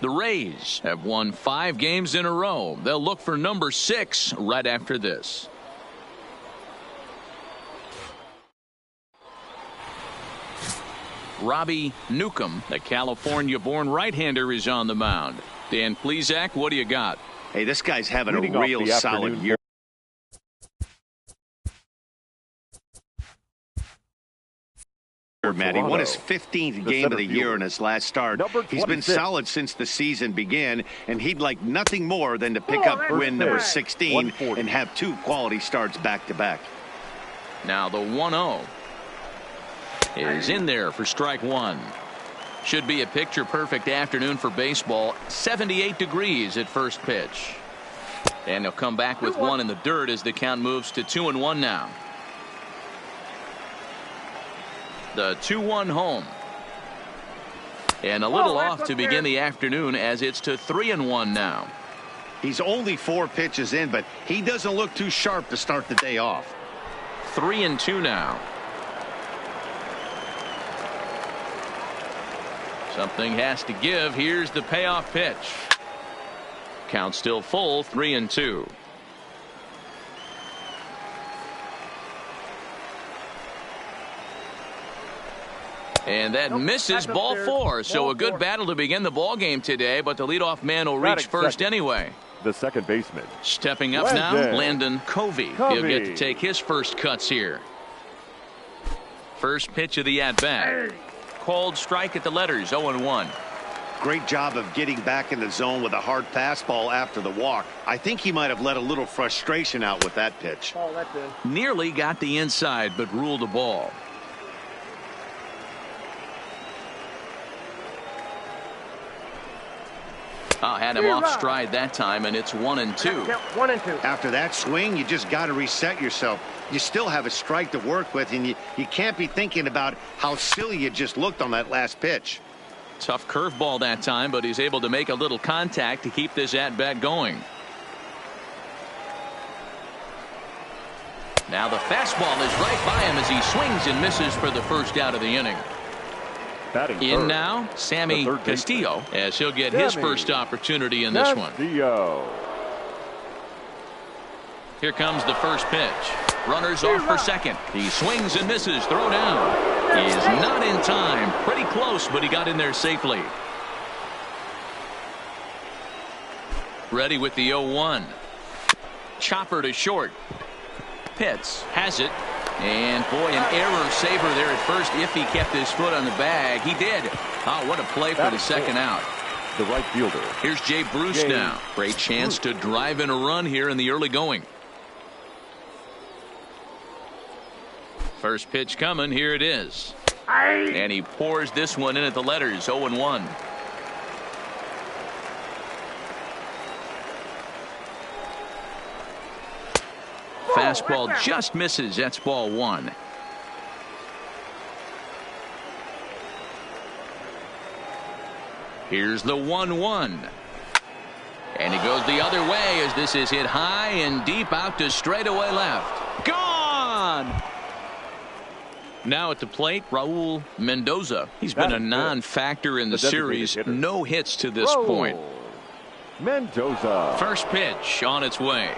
The Rays have won 5 games in a row. They'll look for number 6 right after this. Robbie Newcomb, the California-born right-hander, is on the mound. Dan Plesac, what do you got? Hey, this guy's having a real solid year. Matt, he won his 15th game of the year in his last start. He's been solid since the season began, and he'd like nothing more than to pick up win number 16 and have 2 quality starts back-to-back. Now the 1-0 is in there for strike 1. Should be a picture-perfect afternoon for baseball. 78 degrees at first pitch. And he'll come back with 1 in the dirt as the count moves to 2-1 now. The 2-1 home. And a little off to begin the afternoon as it's to 3-1 now. He's only 4 pitches in, but he doesn't look too sharp to start the day off. 3-2 now. Something has to give. Here's the payoff pitch. Count still full, 3-2. And that misses, ball 4. So a good battle to begin the ball game today, but the leadoff man will reach first anyway. The second baseman. Stepping up now, Landon Covey. He'll get to take his first cuts here. First pitch of the at-bat. Called strike at the letters, 0-1. Great job of getting back in the zone with a hard fastball after the walk. I think he might have let a little frustration out with that pitch. Nearly got the inside, but ruled a ball. Had him off stride that time, and it's 1-2. 1-2. After that swing, you just got to reset yourself. You still have a strike to work with, and you can't be thinking about how silly you just looked on that last pitch. Tough curveball that time, but he's able to make a little contact to keep this at-bat going. Now the fastball is right by him as he swings and misses for the first out of the inning. In now, Sammy Castillo, as he'll get his first opportunity in this one. Here comes the first pitch. Runners off for second. He swings and misses. Throw down. He is not in time. Pretty close, but he got in there safely. Ready with the 0-1. Chopper to short. Pitts has it. And boy, an error saver there at first if he kept his foot on the bag. He did. Oh, what a play for the second out. The right fielder. Here's Jay Bruce now. Great chance to drive in a run here in the early going. First pitch coming. Here it is. And he pours this one in at the letters. 0-1. Fastball just misses. That's ball 1. Here's the 1-1. And he goes the other way as this is hit high and deep out to straightaway left. Gone! Now at the plate, Raul Mendoza. He's been a non-factor in the series. No hits to this point. Mendoza. First pitch on its way.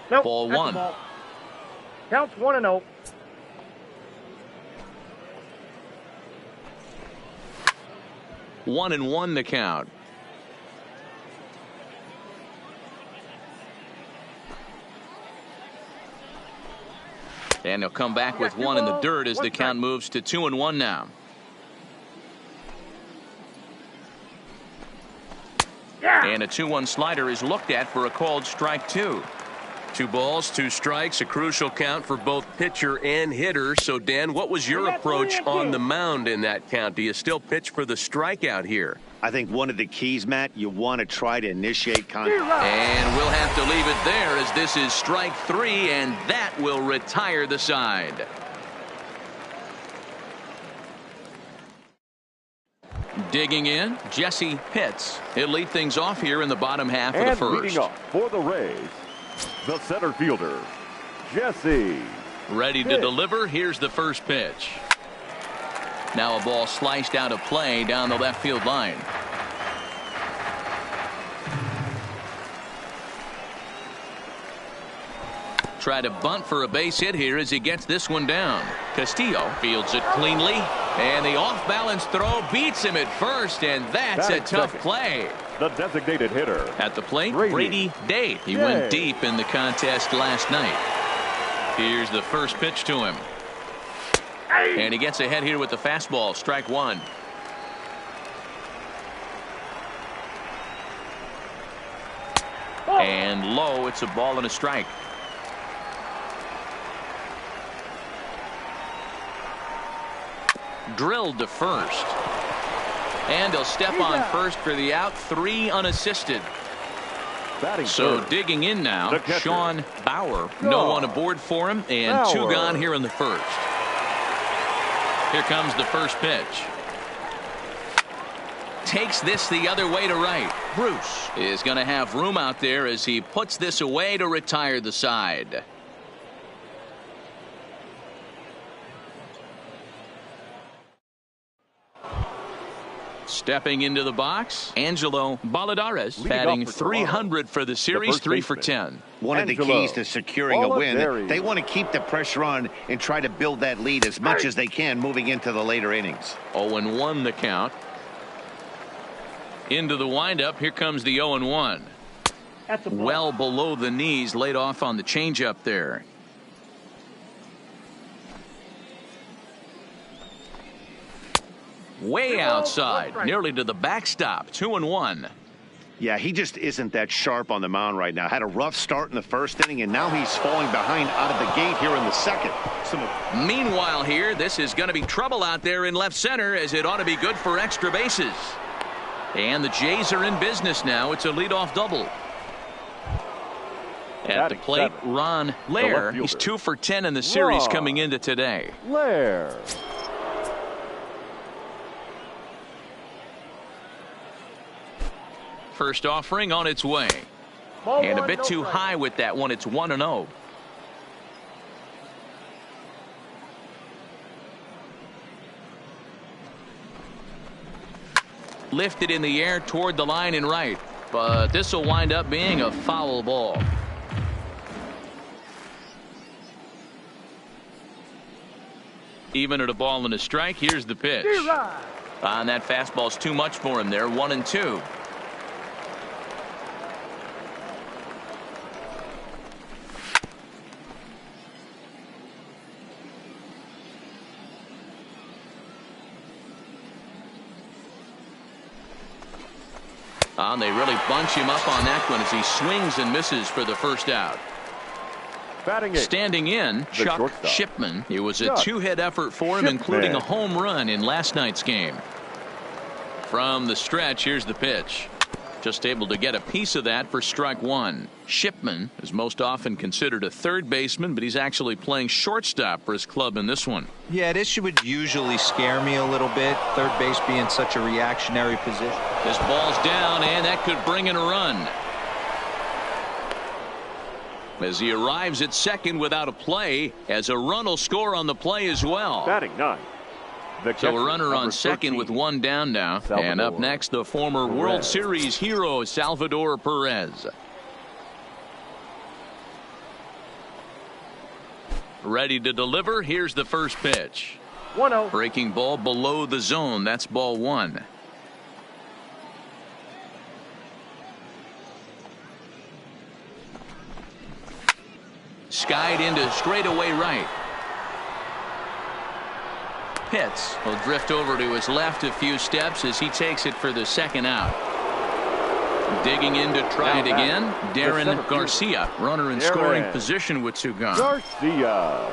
Nope, ball 1. Ball. Counts 1-0. One and 1 the count. And he'll come back with 1 in the dirt as the count moves to 2-1 now. And a 2-1 slider is looked at for a called strike 2. 2 balls, 2 strikes, a crucial count for both pitcher and hitter. So, Dan, what was your approach on the mound in that count? Do you still pitch for the strikeout here? I think one of the keys, Matt, you want to try to initiate contact. And we'll have to leave it there as this is strike 3, and that will retire the side. Digging in, Jesse Pitts. He'll lead things off here in the bottom half of the first. Leading off for the Rays, the center fielder, Jesse. Ready to deliver. Here's the first pitch. Now a ball sliced out of play down the left field line. try to bunt for a base hit here as he gets this one down. Castillo fields it cleanly, and the off-balance throw beats him at first, and that's a tough play. The designated hitter. At the plate, Brady Day. He went deep in the contest last night. Here's the first pitch to him. And he gets ahead here with the fastball, strike one. And low, it's a ball and a strike. Drilled to first. And he'll step on first for the out, 3 unassisted. So digging in now, Sean Bauer. No one aboard for him, and 2 gone here in the first. Here comes the first pitch. Takes this the other way to right. Bruce is going to have room out there as he puts this away to retire the side. Stepping into the box, Angelo Balladares, batting .300 for the series, 3 for 10. One of the keys to securing a win, they want to keep the pressure on and try to build that lead as much as they can moving into the later innings. 0-1 the count. Into the windup, here comes the 0-1. Well below the knees, laid off on the changeup there. Way outside, nearly to the backstop, 2-1. Yeah, he just isn't that sharp on the mound right now. Had a rough start in the first inning, and now he's falling behind out of the gate here in the second. Meanwhile here, this is going to be trouble out there in left center, as it ought to be good for extra bases. And the Jays are in business now. It's a leadoff double. At the plate, Ron Lair. He's 2 for 10 in the series coming into today. Lair. First offering on its way. And a bit too high with that one. It's 1-0. Lifted in the air toward the line and right, but this will wind up being a foul ball. Even at a ball and a strike, here's the pitch. And that fastball's too much for him there. 1-2. And they really bunch him up on that one as he swings and misses for the first out. Standing in, Chuck Shipman. It was a 2-hit effort for him, including a home run in last night's game. From the stretch, here's the pitch. Just able to get a piece of that for strike one. Shipman is most often considered a third baseman, but he's actually playing shortstop for his club in this one. Yeah, this would usually scare me a little bit, third base being such a reactionary position. This ball's down, and that could bring in a run. As he arrives at second without a play, as a run will score on the play as well. Batting 9. So a runner on second 13, with one down now. Salvador and up next, the former Perez. World Series hero, Salvador Perez. Ready to deliver. Here's the first pitch. 1-0. Breaking ball below the zone. That's ball one. Skied into straightaway right. Pitts will drift over to his left a few steps as he takes it for the second out. Digging in to try it again, Darren Garcia, runner in scoring position with two gone. Garcia.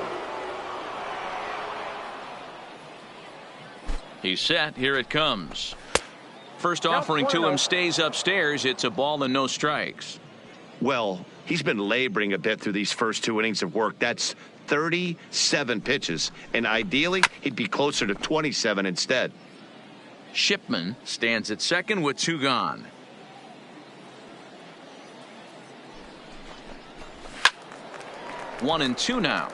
He's set. Here it comes. First offering to him stays upstairs. It's a ball and no strikes. Well, he's been laboring a bit through these first 2 innings of work. That's 37 pitches, and ideally he'd be closer to 27 instead. Shipman stands at second with two gone. One and two now.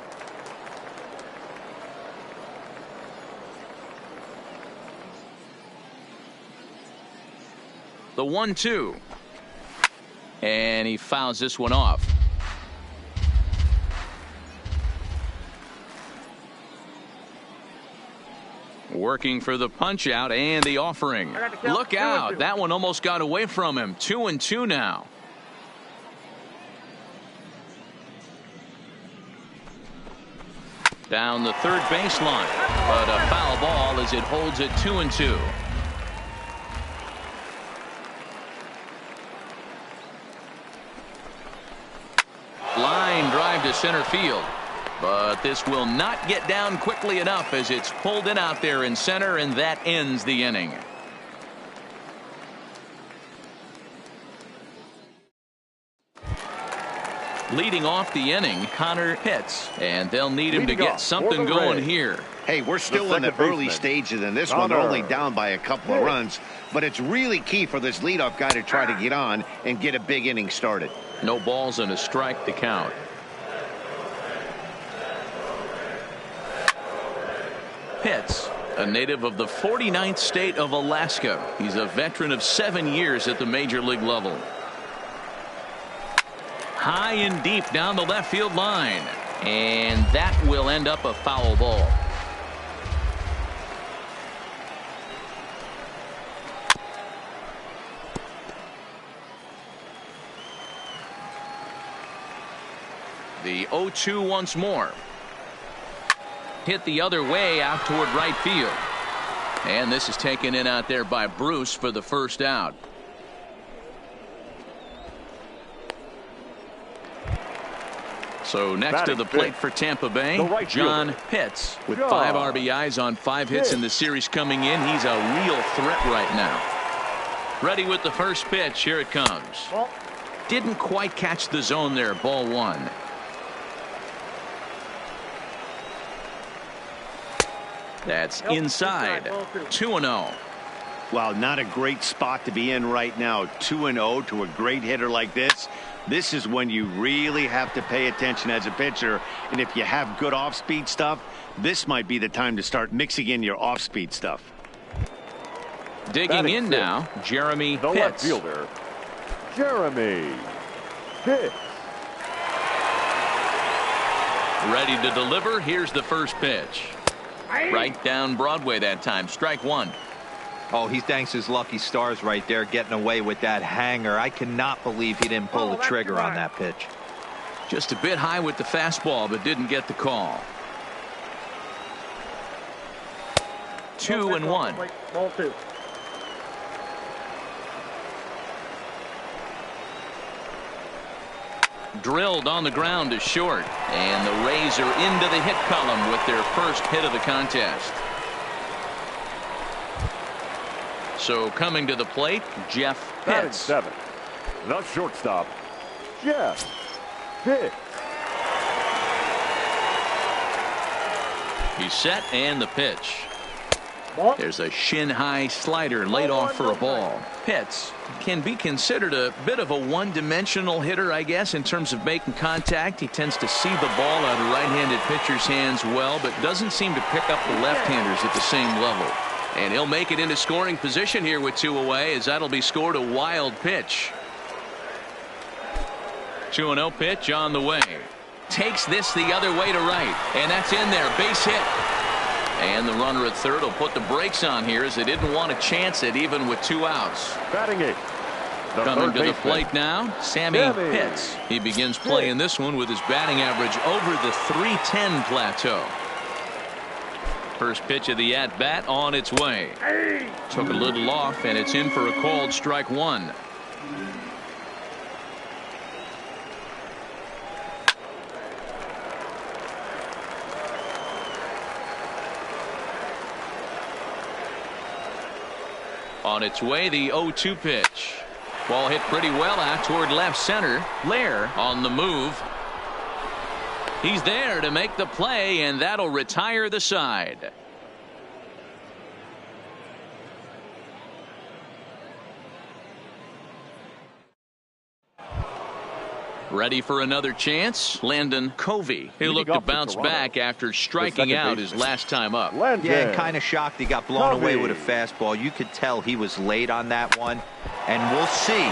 The 1-2. And he fouls this one off. Working for the punch out and the offering. Look out. That one almost got away from him. 2-2 now. Down the third baseline, but a foul ball as it holds it 2-2. Line drive to center field, but this will not get down quickly enough as it's pulled in out there in center, and that ends the inning. Leading off the inning, Connor Pitts, and they'll need him to get something going here. Hey, we're still in the early stages in this one. They're only down by a couple of runs, but it's really key for this leadoff guy to try to get on and get a big inning started. No balls and a strike to count. Pitts, a native of the 49th state of Alaska. He's a veteran of 7 years at the major league level. High and deep down the left field line, and that will end up a foul ball. The 0-2 once more. Hit the other way out toward right field, and this is taken in out there by Bruce for the first out. So next to the plate for Tampa Bay, John Pitts with 5 RBIs on 5 hits in the series coming in. He's a real threat right now. Ready with the first pitch. Here it comes. Didn't quite catch the zone there. Ball 1. That's inside. 2-0. Well, not a great spot to be in right now. 2-0 to a great hitter like this. This is when you really have to pay attention as a pitcher. And if you have good off-speed stuff, this might be the time to start mixing in your off-speed stuff. Digging in now, Jeremy Pitts. The left fielder, Jeremy Pitts. Ready to deliver. Here's the first pitch. Right down Broadway that time. Strike 1. Oh, he thanks his lucky stars right there, getting away with that hanger. I cannot believe he didn't pull the trigger on that pitch. Just a bit high with the fastball, but didn't get the call. 2-1. Ball 2. Drilled on the ground to short, and the Rays are into the hit column with their first hit of the contest. So coming to the plate, Jeff Pitts. 7. The shortstop, Jeff Pitts. He's set, and the pitch. There's a shin-high slider laid off for a ball. Pitts can be considered a bit of a one-dimensional hitter, I guess, in terms of making contact. He tends to see the ball out of right-handed pitcher's hands well, but doesn't seem to pick up the left-handers at the same level. And he'll make it into scoring position here with 2 away, as that'll be scored a wild pitch. 2-0 pitch on the way. Takes this the other way to right, and that's in there. Base hit. And the runner at third will put the brakes on here, as they didn't want to chance it even with 2 outs. Batting 8. Coming to the plate now, Sammy Pitts. He begins playing this one with his batting average over the .310 plateau. First pitch of the at-bat on its way. Took a little off, and it's in for a called strike 1. On its way, the 0-2 pitch. Ball hit pretty well out toward left center. Lair on the move. He's there to make the play, and that'll retire the side. Ready for another chance? Landon Covey. He looked to bounce back after striking out his last time up. Yeah, kind of shocked he got blown away with a fastball. You could tell he was late on that one. And we'll see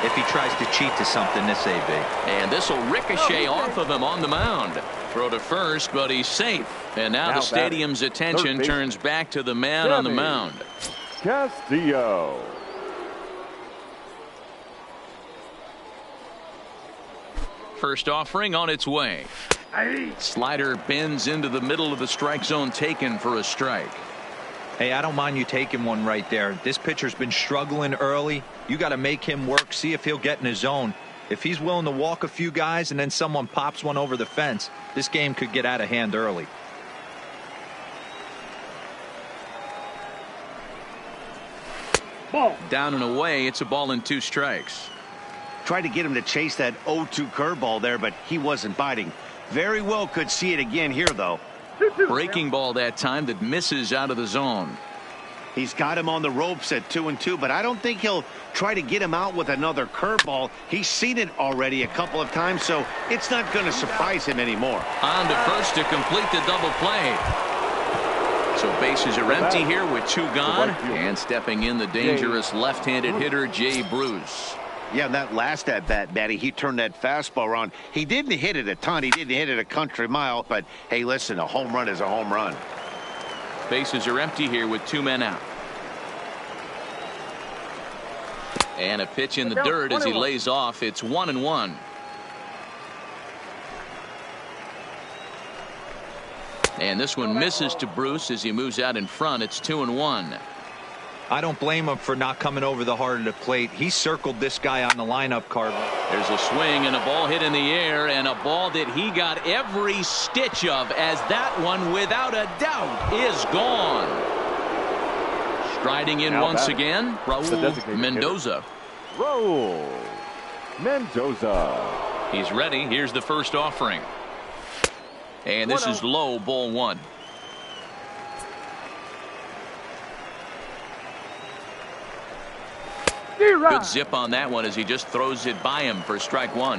if he tries to cheat to something this AB. And this will ricochet off of him on the mound. Throw to first, but he's safe. And now the stadium's attention turns back to the man on the mound. Castillo. First offering on its way. Slider bends into the middle of the strike zone, taken for a strike. Hey, I don't mind you taking one right there. This pitcher's been struggling early. You got to make him work, see if he'll get in his zone. If he's willing to walk a few guys and then someone pops one over the fence, this game could get out of hand early. Ball. Down and away, it's a ball and 2 strikes. Tried to get him to chase that 0-2 curveball there, but he wasn't biting. Very well could see it again here, though. 2-2. Breaking ball that time that misses out of the zone. He's got him on the ropes at 2-2, but I don't think he'll try to get him out with another curveball. He's seen it already a couple of times, so it's not going to surprise him anymore. On to first to complete the double play. So bases are empty here with 2 gone. And stepping in, the dangerous left-handed hitter, Jay Bruce. Yeah, that last at-bat, Matty, he turned that fastball around. He didn't hit it a ton. He didn't hit it a country mile. But, hey, listen, a home run is a home run. Bases are empty here with 2 men out. And a pitch in the dirt as he lays off. It's 1-1. And this one misses to Bruce as he moves out in front. It's 2-1. I don't blame him for not coming over the heart of the plate. He circled this guy on the lineup card. There's a swing and a ball hit in the air, and a ball that he got every stitch of, as that one without a doubt is gone. Striding in now once again, Raul Mendoza. Raul Mendoza. He's ready. Here's the first offering. And this is low, ball 1. Good zip on that one as he just throws it by him for strike 1.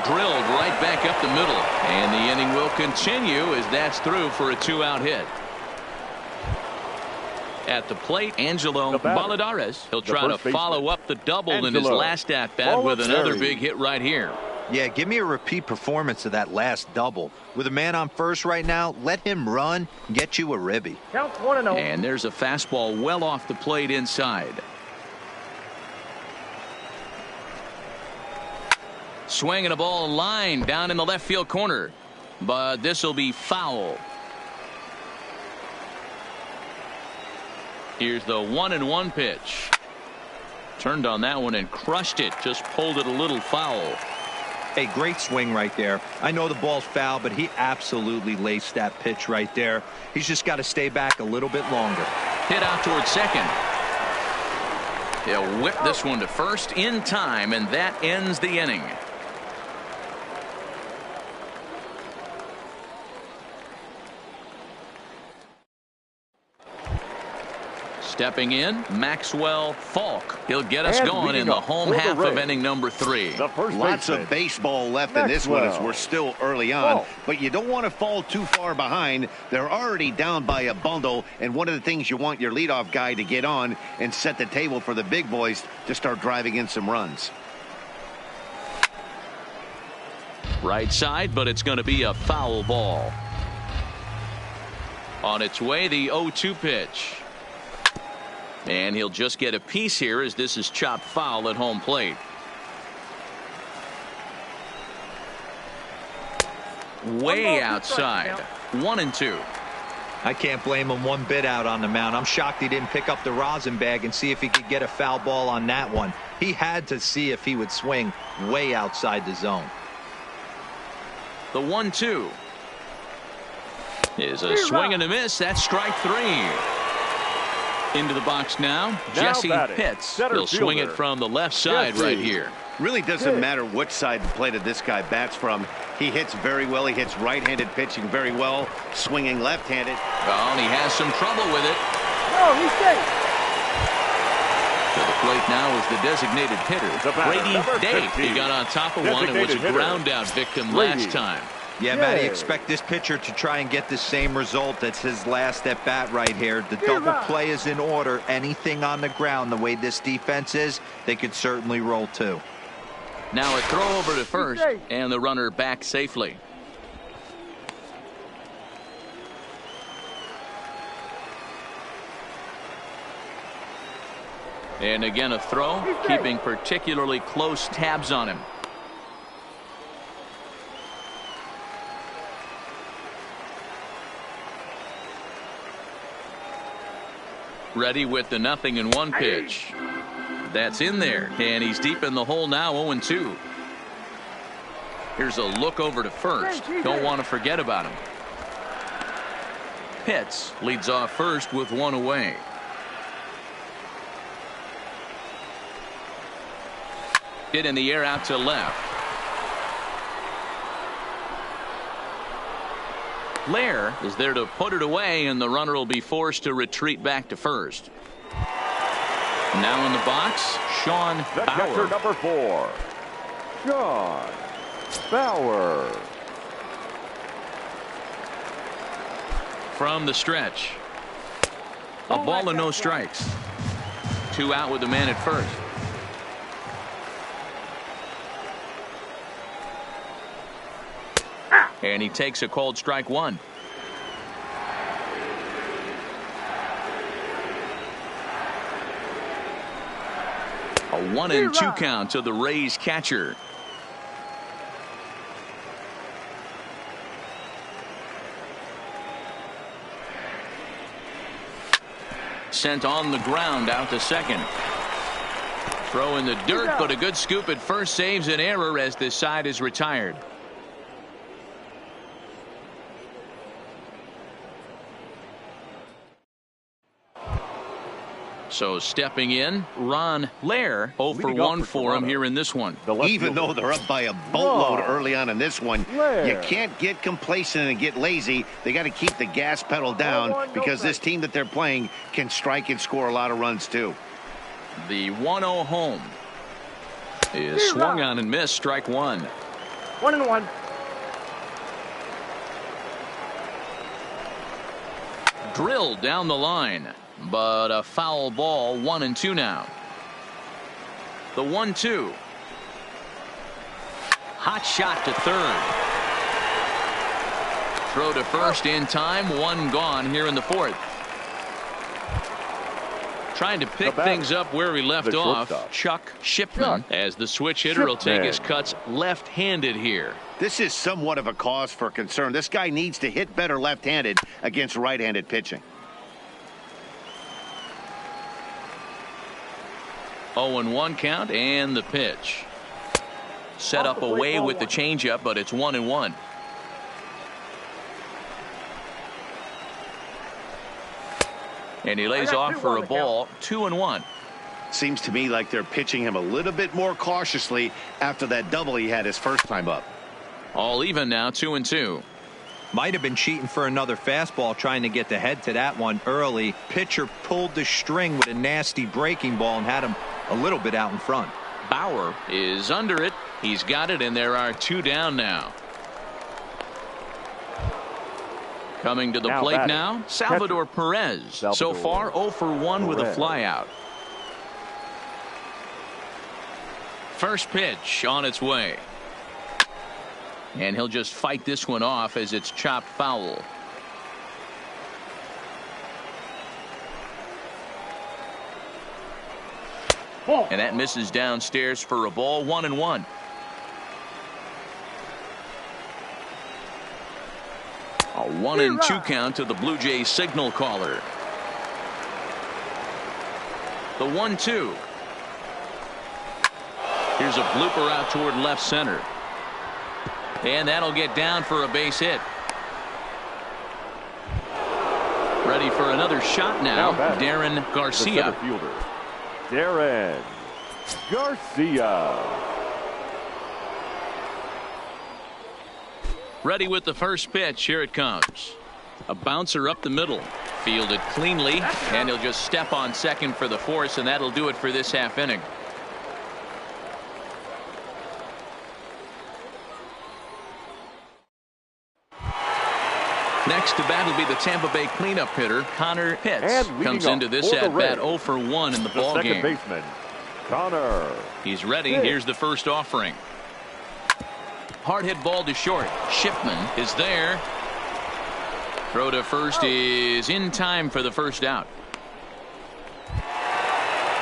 Drilled right back up the middle, and the inning will continue as that's through for a 2-out hit. At the plate, Angelo Valladares. He'll try to follow up the double in his last at-bat with another big hit right here. Yeah, give me a repeat performance of that last double. With a man on first right now, let him run and get you a ribby. Counts 1-0. And there's a fastball well off the plate inside. Swinging a ball line down in the left field corner. But this will be foul. Here's the 1-1 pitch. Turned on that one and crushed it. Just pulled it a little foul. A great swing right there. I know the ball's foul, but he absolutely laced that pitch right there. He's just got to stay back a little bit longer. Hit out towards second. He'll whip this one to first in time, and that ends the inning. Stepping in, Maxwell Falk. He'll get us going in the home half of inning number 3. Lots of baseball left in this one as we're still early on. But you don't want to fall too far behind. They're already down by a bundle. And one of the things you want your leadoff guy to get on and set the table for the big boys to start driving in some runs. Right side, but it's going to be a foul ball. On its way, the 0-2 pitch. And he'll just get a piece here as this is chopped foul at home plate. Way outside. 1-2. I can't blame him one bit out on the mound. I'm shocked he didn't pick up the rosin bag and see if he could get a foul ball on that one. He had to see if he would swing way outside the zone. The 1-2 is a swing and a miss. That's strike 3. Into the box now, Jesse Pitts. He'll swing it from the left side right here. Really doesn't matter which side of the plate of this guy bats from. He hits very well. He hits right-handed pitching very well. Swinging left-handed. Oh, and he has some trouble with it. No, he's safe. To the plate now is the designated hitter, Brady Day. He got on top of one and was a ground-out victim last time. Yeah, Matty, expect this pitcher to try and get the same result. That's his last at bat right here. The double play is in order. Anything on the ground, the way this defense is, they could certainly roll too. Now a throw over to first, and the runner back safely. And again a throw, keeping particularly close tabs on him. Ready with the 0-1 pitch. That's in there, and he's deep in the hole now, 0-2. Here's a look over to first. Don't want to forget about him. Pitts leads off first with one away. Hit in the air out to left. Lair is there to put it away, and the runner will be forced to retreat back to first. Now in the box, Sean The Bauer. catcher, number 4, Sean Bauer. From the stretch. A ball and no strikes. 2 out with the man at first. And he takes a called strike 1. A 1-2 count to the Rays catcher. Sent on the ground out to second. Throw in the dirt, but a good scoop at first saves an error as this side is retired. So stepping in, Ron Lair, 0 for 1 for him here in this one. Even though they're up by a boatload early on in this one, you can't get complacent and get lazy. They got to keep the gas pedal down because this team that they're playing can strike and score a lot of runs too. The 1-0 home is swung on and missed, strike 1. 1-1. Drilled down the line, but a foul ball, 1-2 now. The 1-2. Hot shot to third. Throw to first in time, 1 gone here in the 4th. Trying to pick things up where we left off, Chuck Shipman, as the switch hitter will take his cuts left-handed here. This is somewhat of a cause for concern. This guy needs to hit better left-handed against right-handed pitching. 0-1 count and the pitch. Set up away with the changeup, but it's 1-1. And he lays off for a ball, 2-1. Seems to me like they're pitching him a little bit more cautiously after that double he had his first time up. All even now, 2-2. Might have been cheating for another fastball, trying to get the head to that one early. Pitcher pulled the string with a nasty breaking ball and had him a little bit out in front. Bauer is under it. He's got it, and there are 2 down now. Coming to the plate now, Salvador Perez. So far, 0 for 1 with a flyout. First pitch on its way. And he'll just fight this one off as it's chopped foul. And that misses downstairs for a ball, 1-1. A 1-2 count to the Blue Jays signal caller. The 1-2. Here's a blooper out toward left center. And that'll get down for a base hit. Ready for another shot now, Darren Garcia. Darren Garcia. Ready with the first pitch. Here it comes. A bouncer up the middle. Fielded cleanly, and he'll just step on second for the force, and that'll do it for this half inning. Next to bat will be the Tampa Bay cleanup hitter, Connor Pitts. Comes into this at bat 0 for 1 in the ball game. Second baseman, Connor. He's ready. Here's the first offering. Hard hit ball to short. Shipman is there. Throw to first is in time for the first out.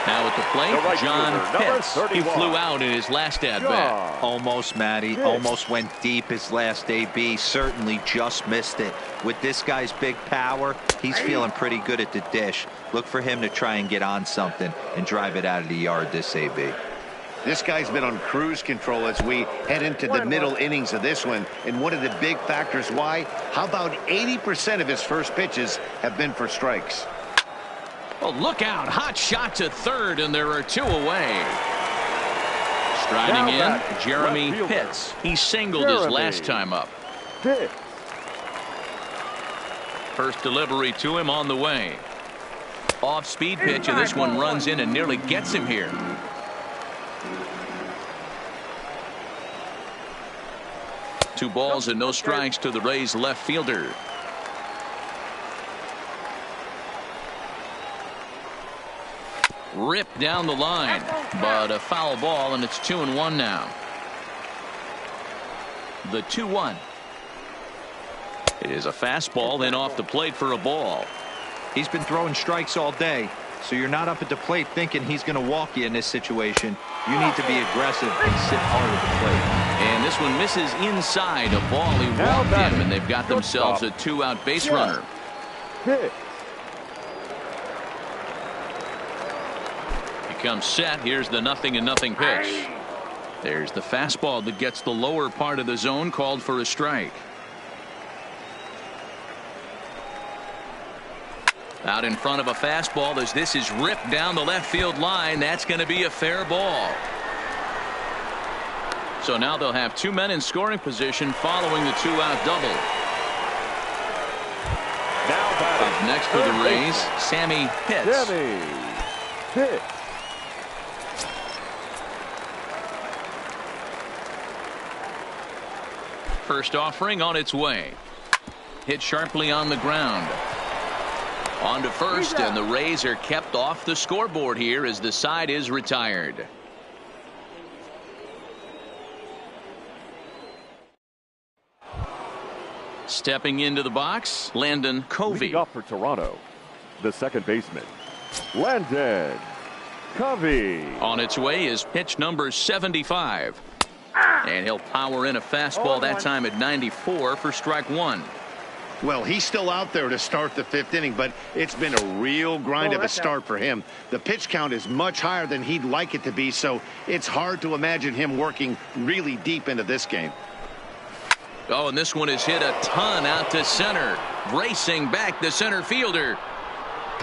Now at the plate, John Pitts. He flew out in his last at-bat. Almost, Matty. Almost went deep his last AB. Certainly just missed it. With this guy's big power, he's feeling pretty good at the dish. Look for him to try and get on something and drive it out of the yard this AB. This guy's been on cruise control as we head into the middle innings of this one. And one of the big factors why, how about 80% of his first pitches have been for strikes? Oh, look out. Hot shot to third, and there are two away. Striding in, Jeremy Pitts. He singled his last time up. First delivery to him on the way. Off-speed pitch, and this one runs in and nearly gets him here. Two balls and no strikes to the Rays left fielder. Ripped down the line, but a foul ball, and it's 2-1 now. The 2-1. It is a fastball, then off the plate for a ball. He's been throwing strikes all day, so you're not up at the plate thinking he's going to walk you in this situation. You need to be aggressive and sit hard at the plate. And this one misses inside. A ball he walked him, and they've got themselves a two-out base runner. Comes set. Here's the 0-0 pitch. There's the fastball that gets the lower part of the zone, called for a strike. Out in front of a fastball as this is ripped down the left field line. That's going to be a fair ball. So now they'll have two men in scoring position following the two-out double. Up next for the Rays, Sammy Pitts. First offering on its way. Hit sharply on the ground. On to first, and the Rays are kept off the scoreboard here as the side is retired. Stepping into the box, Landon Covey. Leading off for Toronto, the second baseman, Landon Covey. On its way is pitch number 75. And he'll power in a fastball that time at 94 for strike one. Well, he's still out there to start the fifth inning, but it's been a real grind of a start for him. The pitch count is much higher than he'd like it to be, so it's hard to imagine him working really deep into this game. Oh, and this one is hit a ton out to center. Racing back the center fielder.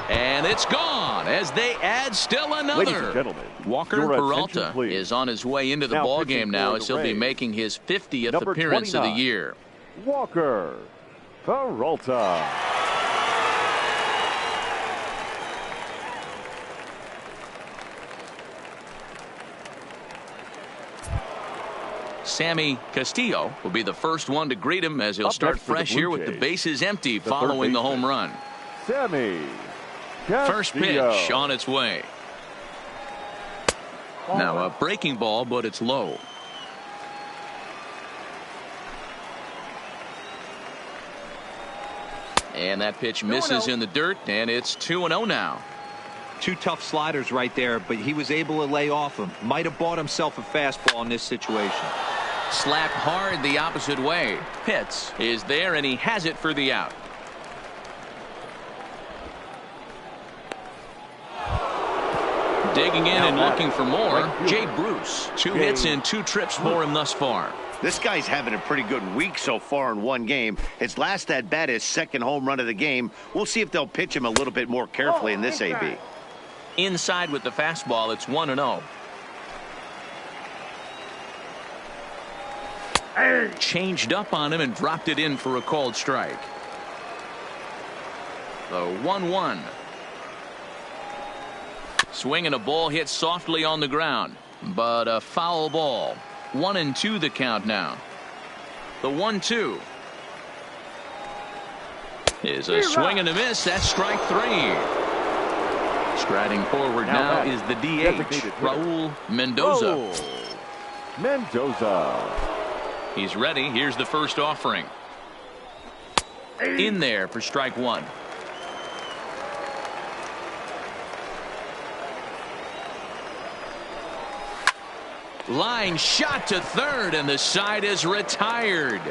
And it's gone as they add still another. Ladies and gentlemen, Walker Peralta is on his way into the ball game now as he'll be making his 50th appearance of the year. Walker Peralta. Sammy Castillo will be the first one to greet him as he'll start fresh here with the bases empty following the home run. Sammy Castillo. First pitch on its way. Now a breaking ball, but it's low. And that pitch misses in the dirt, and it's 2-0 now. Two tough sliders right there, but he was able to lay off him. Might have bought himself a fastball in this situation. Slapped hard the opposite way. Pitts is there, and he has it for the out. Digging in and looking for more, Jay Bruce. 2 hits and 2 trips for him thus far. This guy's having a pretty good week so far in one game. His last at bat is second home run of the game. We'll see if they'll pitch him a little bit more carefully in this AB. Inside with the fastball, it's 1-0. Changed up on him and dropped it in for a called strike. The 1-1. Swinging a ball hit softly on the ground, but a foul ball. 1-2 the count now. The 1-2 is a swing and a miss. That's strike 3. Striding forward now is the DH, Raul Mendoza. He's ready. Here's the first offering. In there for strike one. Line shot to third, and the side is retired.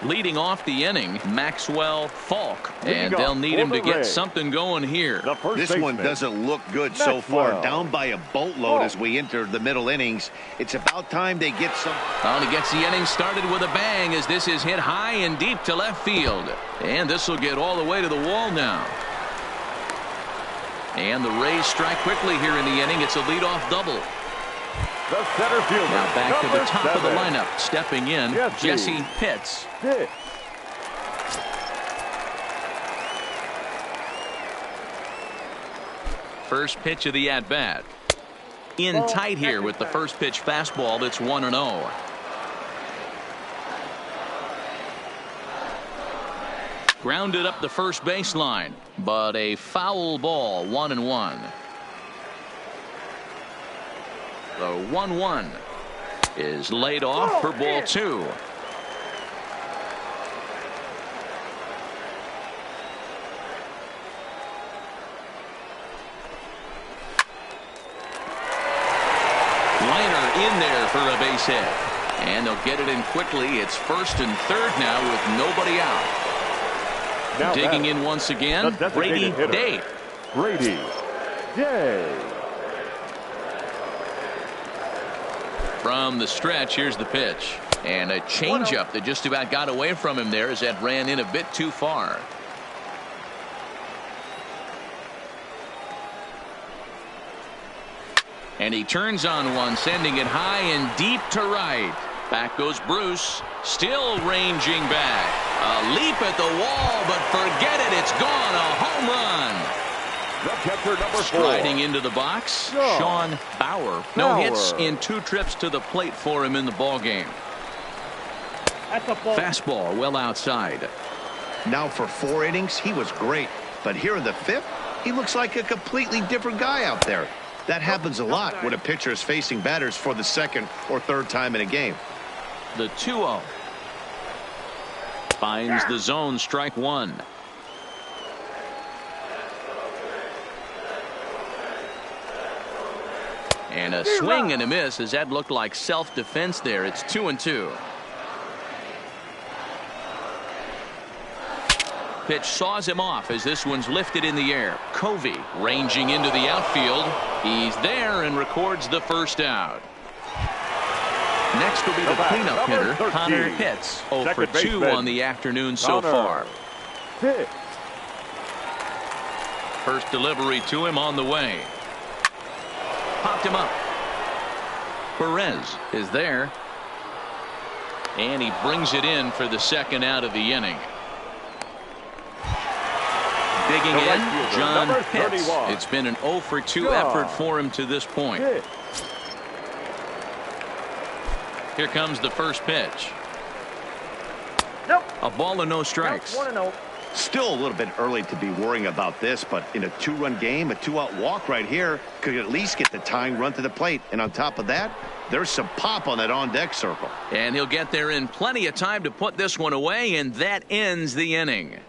Leading off the inning, Maxwell Falk, and they'll need him to get something going here. This one doesn't look good so far. Down by a boatload as we enter the middle innings. It's about time they get some. Well, he gets the inning started with a bang as this is hit high and deep to left field. And this will get all the way to the wall now. And the Rays strike quickly here in the inning. It's a leadoff double. The center fielder. Now back to the top of the lineup. Stepping in, Jesse Pitts. First pitch of the at-bat. In tight here with the first pitch fastball that's 1-0. Grounded up the first baseline, but a foul ball, 1-1. The 1-1 is laid off for ball two. Liner in there for a base hit. And they'll get it in quickly. It's first and third now with nobody out. Now digging in once again, Brady Day. Brady Day. From the stretch, here's the pitch. And a changeup that just about got away from him there as that ran in a bit too far. And he turns on one, sending it high and deep to right. Back goes Bruce, still ranging back. A leap at the wall, but forget it, it's gone. A home run. The catcher, number 4. Striding into the box, Sean Bauer. No hits in 2 trips to the plate for him in the ball game. That's a ball. Fastball well outside. Now for 4 innings, he was great. But here in the 5th, he looks like a completely different guy out there. That happens a lot when a pitcher is facing batters for the 2nd or 3rd time in a game. The 2-0. Finds the zone, strike one. And a swing and a miss as that looked like self-defense there. It's 2-2. Pitch saws him off as this one's lifted in the air. Covey ranging into the outfield. He's there and records the first out. Next will be the cleanup hitter, Connor Pitts. 0 for 2 on the afternoon so far. First delivery to him on the way. Popped him up. Perez is there. And he brings it in for the 2nd out of the inning. Digging in, John Pitts. It's been an 0 for 2 effort for him to this point. Here comes the first pitch. A ball and no strikes. 1-0. Still a little bit early to be worrying about this, but in a 2-run game, a 2-out walk right here could at least get the tying run to the plate. And on top of that, there's some pop on that on-deck circle. And he'll get there in plenty of time to put this one away, and that ends the inning.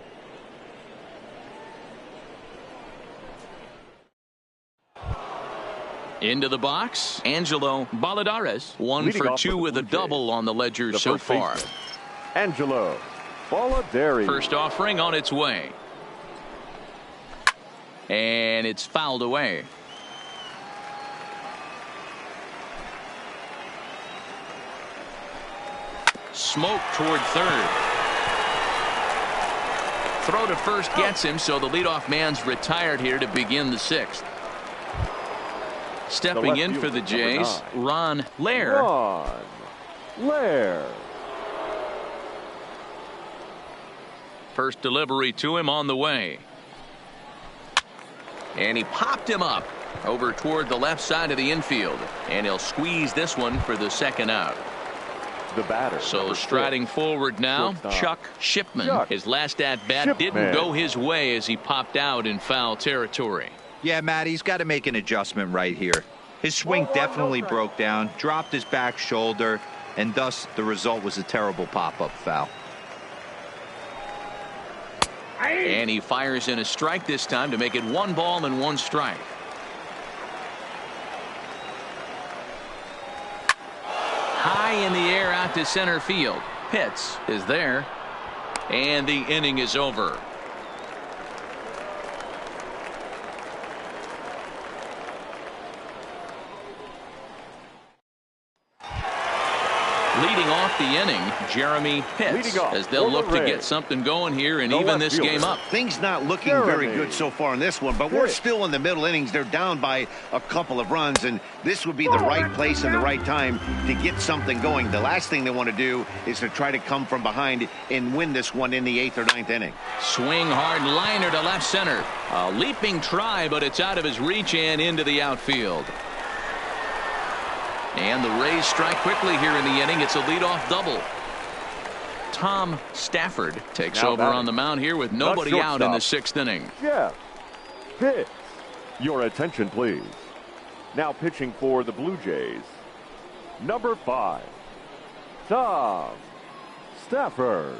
Into the box, Angelo Balladares. 1 for 2 with a double on the ledger so far. Angelo Balladares. First offering on its way. And it's fouled away. Smoke toward third. Throw to first gets him, so the leadoff man's retired here to begin the 6th. Stepping in for the Jays, Ron Lair. First delivery to him on the way. And he popped him up over toward the left side of the infield. And he'll squeeze this one for the 2nd out. the batter. So striding forward now, Chuck Shipman. His last at-bat didn't go his way as he popped out in foul territory. Yeah, Matt, he's got to make an adjustment right here. His swing definitely broke down, dropped his back shoulder, and thus the result was a terrible pop-up foul. And he fires in a strike this time to make it 1 ball and 1 strike. High in the air out to center field. Pitts is there. And the inning is over. Leading off the inning, Jeremy Pitts, as they'll look to get something going here and even this game up. Things not looking very good so far in this one, but we're still in the middle innings. They're down by a couple of runs, and this would be the right place and the right time to get something going. The last thing they want to do is to try to come from behind and win this one in the 8th or 9th inning. Swing hard liner to left center. A leaping try, but it's out of his reach and into the outfield. And the Rays strike quickly here in the inning. It's a leadoff double. Tom Stafford takes over on the mound here with nobody out in the 6th inning. Jeff Pitts. Your attention, please. Now pitching for the Blue Jays, number 5, Tom Stafford.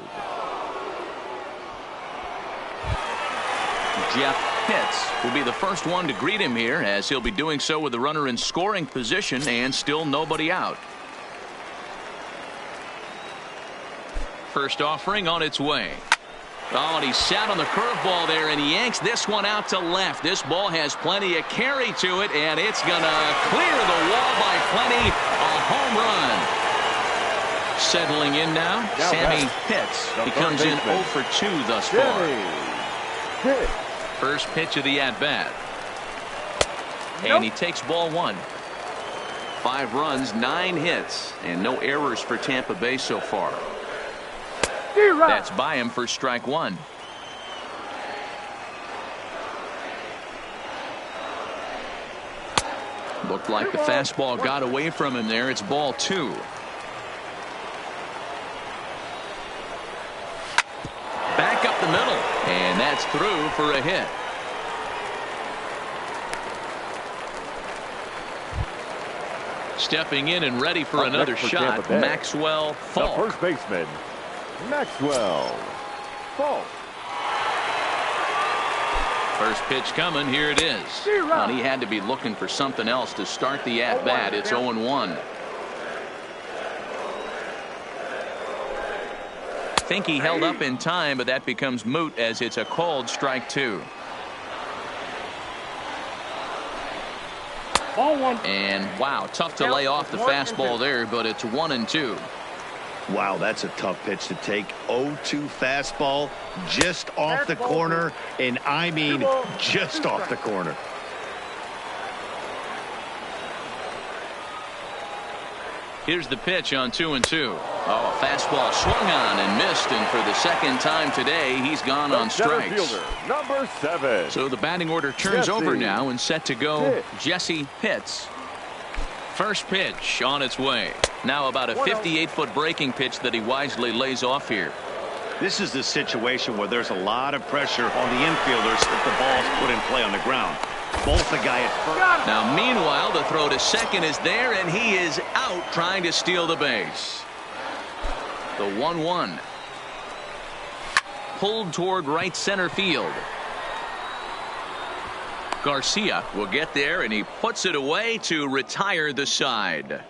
Jeff Pitts will be the first one to greet him here, as he'll be doing so with the runner in scoring position and still nobody out. First offering on its way. Oh, and he sat on the curveball there, and he yanks this one out to left. This ball has plenty of carry to it, and it's going to clear the wall by plenty. A home run. Settling in now, Sammy Pitts. He comes in 0 for 2 thus far. First pitch of the at-bat. And he takes ball 1. 5 runs, 9 hits, and no errors for Tampa Bay so far. That's by him for strike 1. Looked like the fastball got away from him there. It's ball 2. Back up the middle, and that's through for a hit. Stepping in and ready for another shot, Maxwell Falk. The first baseman, Maxwell Falk. First pitch coming, here it is. And he had to be looking for something else to start the at-bat. It's 0-1. Think he held up in time, but that becomes moot as it's a called strike 2. Ball 1. And wow, tough to lay off the fastball there, but it's 1-2. Wow, that's a tough pitch to take. 0-2 fastball just off the corner, and I mean just off the corner. Here's the pitch on 2-2. Oh, a fastball swung on and missed, and for the second time today, he's gone on strikes. Fielder, number 7. So the batting order turns over now and set to go. Jesse Pitts. First pitch on its way. Now about a 58-foot breaking pitch that he wisely lays off here. This is the situation where there's a lot of pressure on the infielders if the ball's put in play on the ground. Both the guy at first. Now meanwhile, the throw to second is there, and he is out trying to steal the base. The 1-1. Pulled toward right center field. Garcia will get there, and he puts it away to retire the side.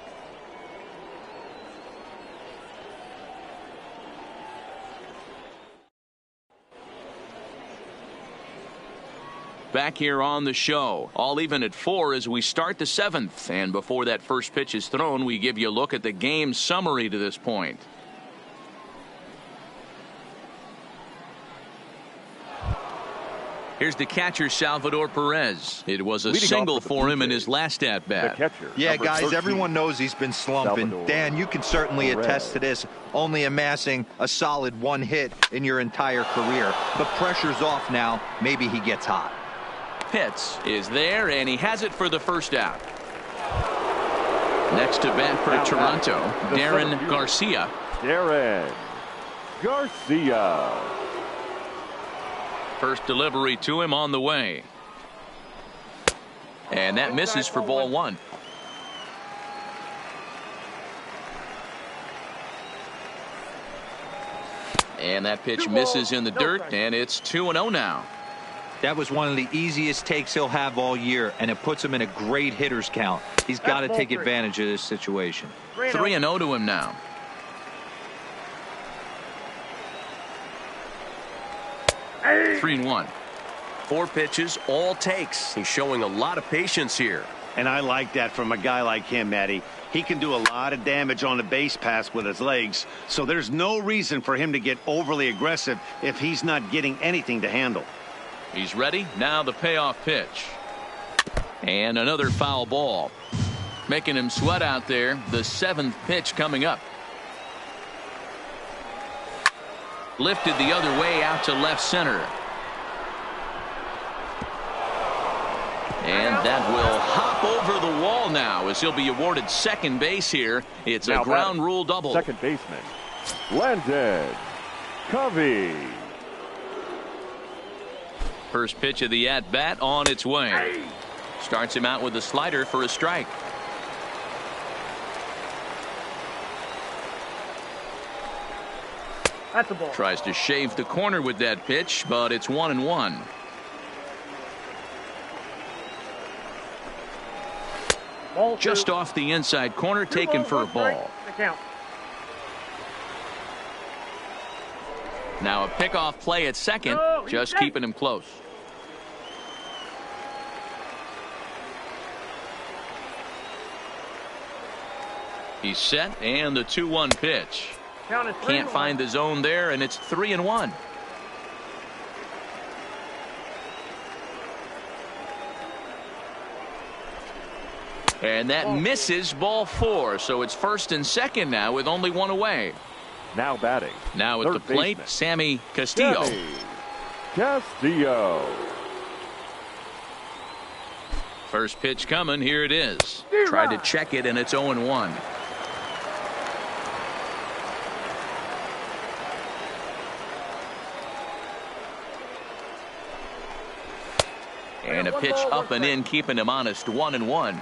Back here on the show, all even at 4 as we start the 7th. And before that first pitch is thrown, we give you a look at the game summary to this point. Here's the catcher, Salvador Perez. It was a single for him in his last at-bat. Yeah, guys, everyone knows he's been slumping. Dan, you can certainly attest to this, only amassing a solid 1 hit in your entire career. But pressure's off now. Maybe he gets hot. Pitts is there, and he has it for the first out. Next to bat for Toronto, Darren Garcia. Darren Garcia. First delivery to him on the way. And that misses for ball one. And that pitch misses in the dirt, and it's 2-0 now. That was one of the easiest takes he'll have all year, and it puts him in a great hitter's count. He's got to take advantage of this situation. 3-0 to him now. Hey. 3-1. 4 pitches, all takes. He's showing a lot of patience here. And I like that from a guy like him, Matty. He can do a lot of damage on the base pass with his legs, so there's no reason for him to get overly aggressive if he's not getting anything to handle. He's ready. Now the payoff pitch. And another foul ball. Making him sweat out there. The 7th pitch coming up. Lifted the other way out to left center. And that will hop over the wall now as he'll be awarded second base here. It's a ground rule double. Second baseman, Landon Covey. First pitch of the at-bat on its way. Starts him out with a slider for a strike. That's a ball. Tries to shave the corner with that pitch, but it's 1-1. Just off the inside corner, taken for a ball. Now a pickoff play at second, just keeping him close. He's set, and the 2-1 pitch. Can't find the zone there, and it's 3-1. And that misses ball 4, so it's first and second now with only one away. Now batting. Now at the plate, baseman, Sammy Castillo. Sammy Castillo. First pitch coming. Here it is. Tried to check it, and it's 0-1. And a pitch up and in, keeping him honest. 1-1.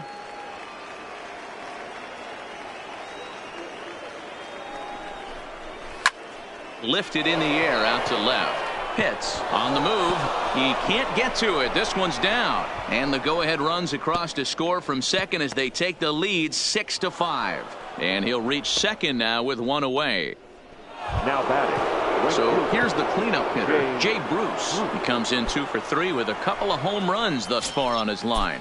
Lifted in the air out to left. Pitts on the move. He can't get to it. This one's down. And the go-ahead runs across to score from second as they take the lead 6-5. And he'll reach second now with one away. Now batting. So here's the cleanup hitter, Jay Bruce. He comes in 2 for 3 with a couple of home runs thus far on his line.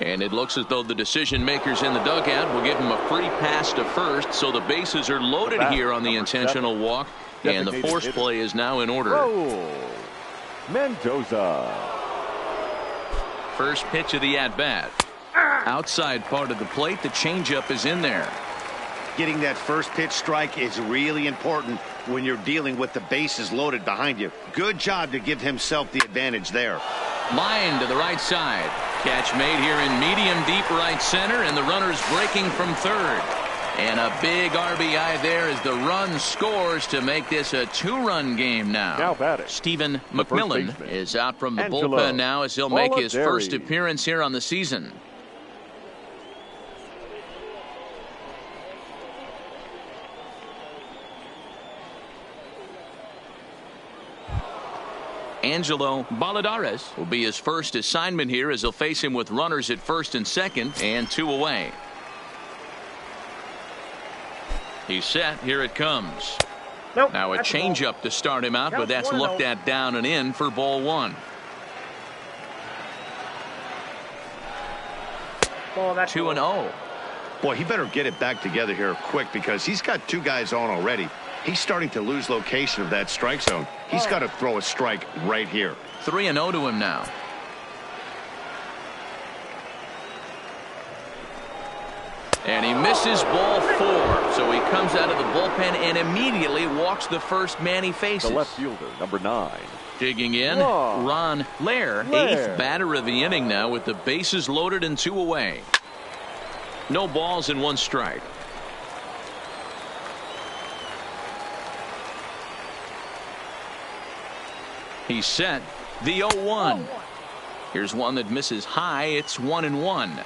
And it looks as though the decision makers in the dugout will give him a free pass to first, so the bases are loaded here on the intentional walk, and the force play is now in order. Mendoza. First pitch of the at-bat. Outside part of the plate, the changeup is in there. Getting that first pitch strike is really important when you're dealing with the bases loaded behind you. Good job to give himself the advantage there. Line to the right side. Catch made here in medium deep right center, and the runner's breaking from third. And a big RBI there as the run scores to make this a 2-run game now. Now batting. Stephen McMillan is out from the bullpen now as he'll make his first appearance here on the season. Angelo Balladares will be his first assignment here as he'll face him with runners at first and second and 2 away. He's set. Here it comes. Now a changeup to start him out, but that's looked at down and in for ball 1. 2-0. Boy, he better get it back together here quick because he's got 2 guys on already. He's starting to lose location of that strike zone. He's got to throw a strike right here. 3-0 to him now. And he misses ball 4. So he comes out of the bullpen and immediately walks the first man he faces. The left fielder, number 9, Digging in, Ron Lair, 8th batter of the inning now with the bases loaded and 2 away. No balls and 1 strike. He's set. The 0-1. Here's one that misses high. It's 1-1.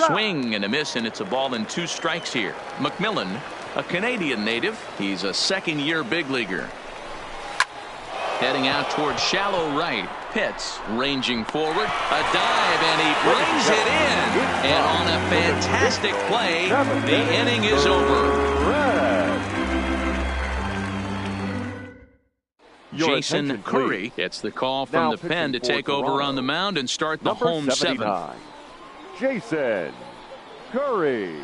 Swing and a miss, and it's a ball and 2 strikes here. McMillan, a Canadian native. He's a second-year big leaguer. Heading out towards shallow right. Pitts ranging forward. A dive, and he brings it in. And on a fantastic play, the inning is over. Jason Curry gets the call from the pen to take over on the mound and start the home 7th. Jason Curry.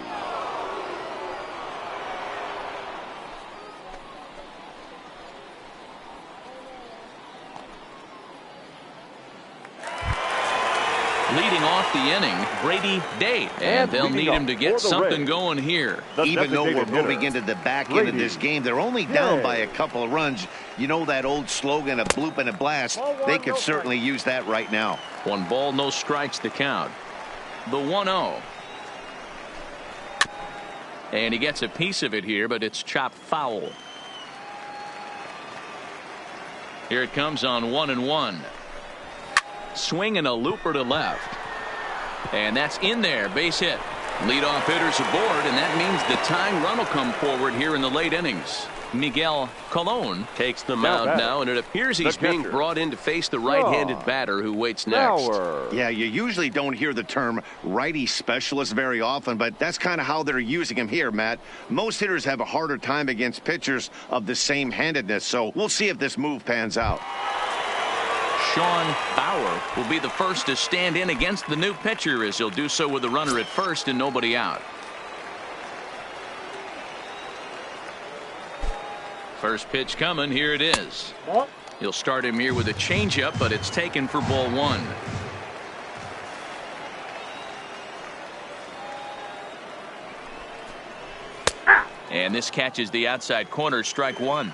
Leading off the inning, Brady Day, and they'll need him to get something going here. Even though we're moving into the back end of this game, they're only down by a couple of runs. You know that old slogan, a bloop and a blast. They could certainly use that right now. 1 ball, no strikes to count. The 1-0. And he gets a piece of it here, but it's chopped foul. Here it comes on 1-1. Swing and a looper to left. And that's in there. Base hit. Leadoff hitters aboard, and that means the tying run will come forward here in the late innings. Miguel Colon takes the mound now, and it appears he's being brought in to face the right-handed batter who waits next. Yeah, you usually don't hear the term righty specialist very often, but that's kind of how they're using him here, Matt. Most hitters have a harder time against pitchers of the same handedness, so we'll see if this move pans out. Sean Bauer will be the first to stand in against the new pitcher, as he'll do so with a runner at first and nobody out. First pitch coming. Here it is. He'll start him here with a changeup, but it's taken for ball 1. And this catches the outside corner, strike 1.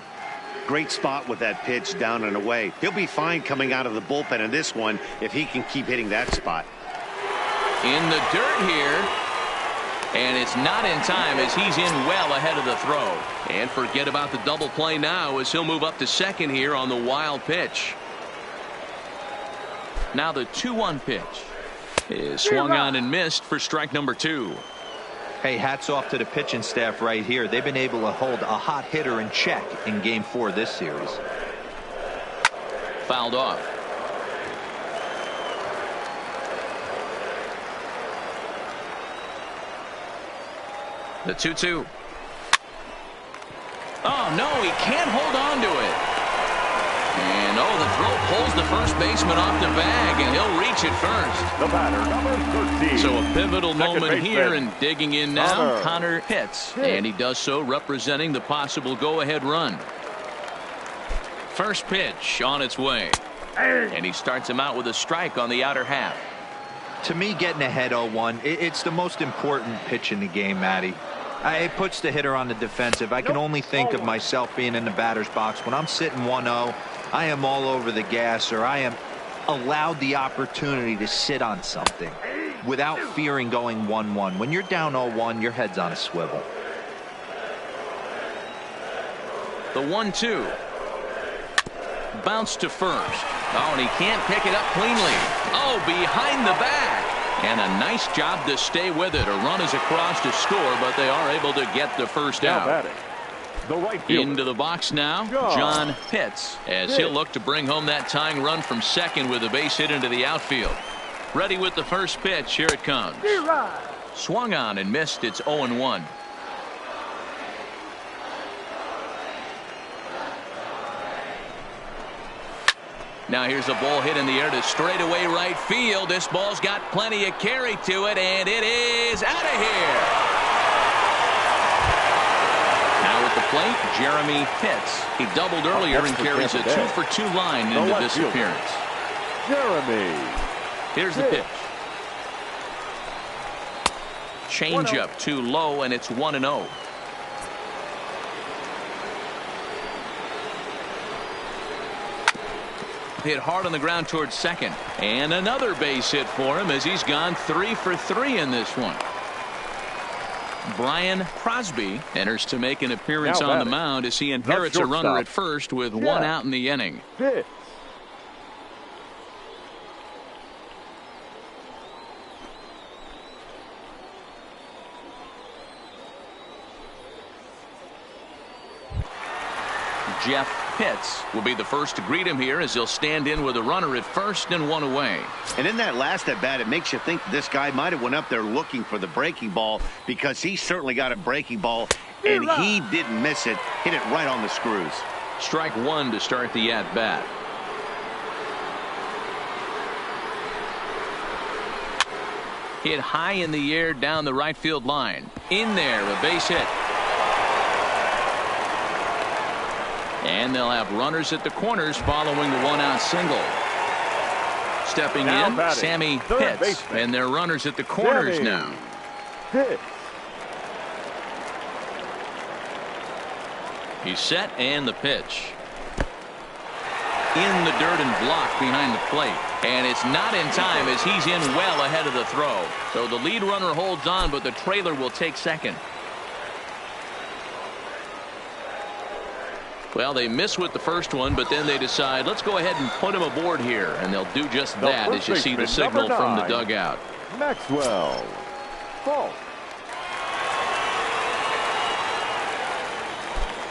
Great spot with that pitch down and away. He'll be fine coming out of the bullpen in this one if he can keep hitting that spot. In the dirt here. And it's not in time as he's in well ahead of the throw. And forget about the double play now as he'll move up to second here on the wild pitch. Now the 2-1 pitch is swung on and missed for strike number 2. Hey, hats off to the pitching staff right here. They've been able to hold a hot hitter in check in game 4 of this series. Fouled off. The 2-2. Oh, no, he can't hold on to it. And, the throw pulls the first baseman off the bag, and he'll reach it first. The batter, number 13. So a pivotal moment here, and digging in now, Connor Pitts. And he does so representing the possible go-ahead run. First pitch on its way. And he starts him out with a strike on the outer half. To me, getting ahead 0-1, it's the most important pitch in the game, Matty. It puts the hitter on the defensive. I can only think of myself being in the batter's box. When I'm sitting 1-0, I am all over the gas, or I am allowed the opportunity to sit on something without fearing going 1-1. When you're down 0-1, your head's on a swivel. The 1-2. Bounce to first. And he can't pick it up cleanly. Behind the back. And a nice job to stay with it. A run is across to score, but they are able to get the first out. The right fielder. Into the box now, John Pitts, as he'll look to bring home that tying run from second with a base hit into the outfield. Ready with the first pitch. Here it comes. Swung on and missed. It's 0-1. Now here's a ball hit in the air to straightaway right field. This ball's got plenty of carry to it, and it is out of here. Now at the plate, Jeremy Pitts. He doubled earlier and carries a 2-for-2 line into this appearance. Jeremy. Here's the pitch. Changeup too low, and it's 1-0. hit hard on the ground towards second. And another base hit for him as he's gone 3 for 3 in this one. Brian Crosby enters to make an appearance on the mound as he inherits a runner at first with one out in the inning. Pitch. Jeff Pitts will be the first to greet him here as he'll stand in with a runner at first and one away. And in that last at bat, it makes you think this guy might have went up there looking for the breaking ball, because he certainly got a breaking ball and he didn't miss it. Hit it right on the screws. Strike one to start the at bat. Hit high in the air down the right field line. In there, a base hit. And they'll have runners at the corners following the one-out single. Stepping in, Sammy Pitts. And their runners at the corners now. Pitch. He's set, and the pitch. In the dirt and blocked behind the plate. And it's not in time as he's in well ahead of the throw. So the lead runner holds on, but the trailer will take second. Well, they miss with the first one, but then they decide, let's go ahead and put him aboard here. And they'll do just that as you see the signal from the dugout. Maxwell. Ball.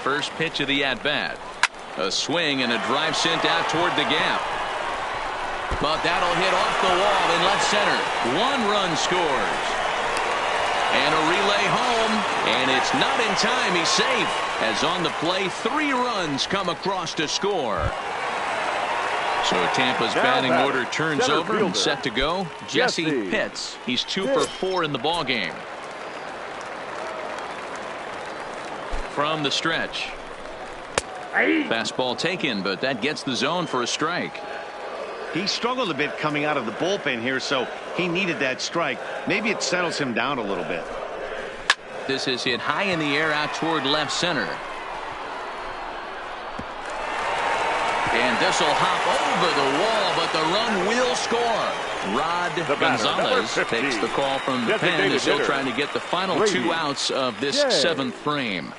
First pitch of the at-bat. A swing and a drive sent out toward the gap. But that'll hit off the wall in left center. One run scores. And a relay home. And it's not in time. He's safe. As on the play, 3 runs come across to score. So Tampa's batting order turns over and set to go. Jesse Pitts. He's 2 for 4 in the ballgame. From the stretch. Fastball taken, but that gets the zone for a strike. He struggled a bit coming out of the bullpen here, so he needed that strike. Maybe it settles him down a little bit. This is hit high in the air out toward left center. And this will hop over the wall, but the run will score. Rod Gonzalez takes the call from the pen as he'll try to get the final 2 outs of this 7th frame.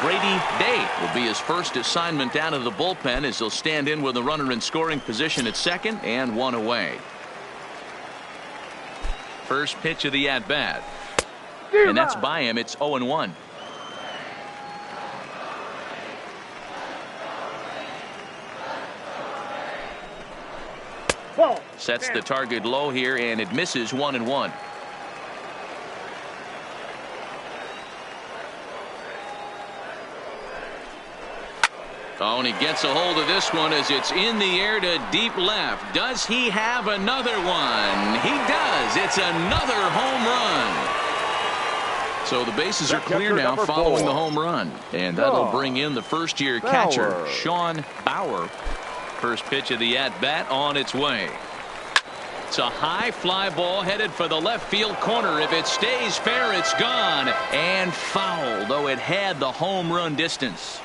Brady Day will be his first assignment out of the bullpen as he'll stand in with a runner in scoring position at second and one away. First pitch of the at-bat. And that's by him. It's 0-1. Sets the target low here, and it misses 1-1. Oh, and he gets a hold of this one as it's in the air to deep left. Does he have another one? He does. It's another home run. So the bases are clear now following the home run. And that'll bring in the first-year catcher, Sean Bauer. First pitch of the at-bat on its way. It's a high fly ball headed for the left field corner. If it stays fair, it's gone. And foul, though it had the home run distance.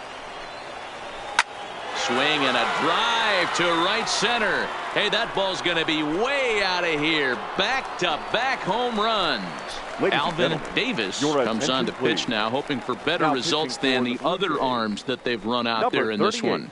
Swing and a drive to right center. Hey, that ball's going to be way out of here. Back-to-back home runs. Alvin Davis comes on to pitch now, hoping for better results than the other arms that they've run out there in this one.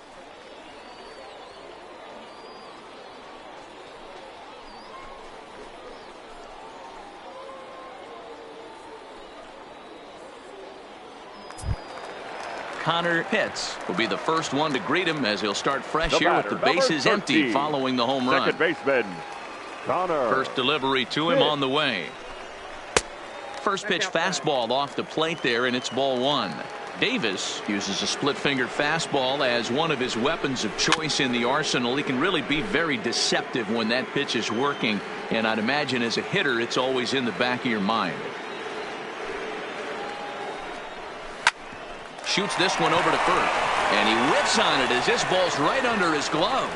Connor Pitts will be the first one to greet him as he'll start fresh here with the bases empty following the home run. Second baseman, Connor. First delivery to him on the way. First pitch fastball off the plate there, and it's ball 1. Davis uses a split-fingered fastball as one of his weapons of choice in the arsenal. He can really be very deceptive when that pitch is working, and I'd imagine as a hitter it's always in the back of your mind. Shoots this one over to first, and he whips on it as this ball's right under his glove.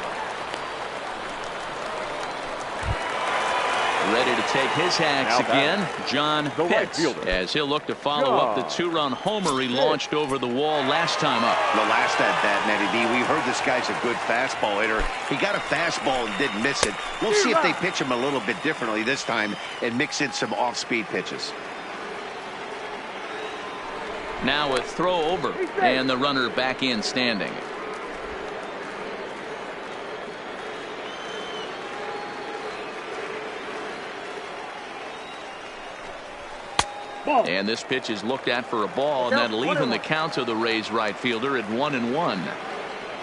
Ready to take his hacks again, John Pitts, as he'll look to follow up the two-run homer he launched over the wall last time up. The last at bat, Nettie D, we heard this guy's a good fastball hitter. He got a fastball and didn't miss it. We'll see if they pitch him a little bit differently this time and mix in some off-speed pitches. Now a throw over, and the runner back in standing. And this pitch is looked at for a ball, and that'll even the count to the Rays right fielder at 1-1.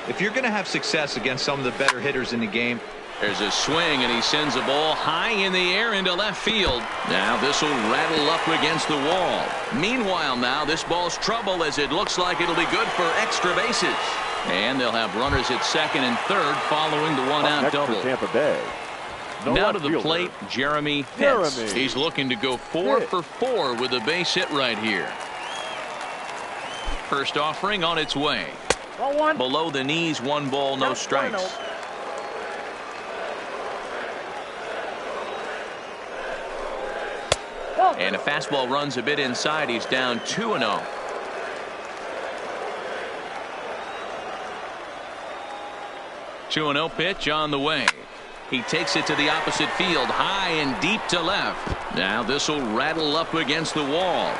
If you're going to have success against some of the better hitters in the game. There's a swing, and he sends a ball high in the air into left field. Now this will rattle up against the wall. Meanwhile, now this ball's trouble, as it looks like it'll be good for extra bases. And they'll have runners at second and third following the one-out double. Tampa Bay. Now to the plate, Jeremy Pitts. He's looking to go 4 for 4 with a base hit right here. First offering on its way. Below the knees, 1 ball, no strikes. And a fastball runs a bit inside. He's down 2-0. Two-0 pitch on the way. He takes it to the opposite field, high and deep to left. Now this will rattle up against the wall.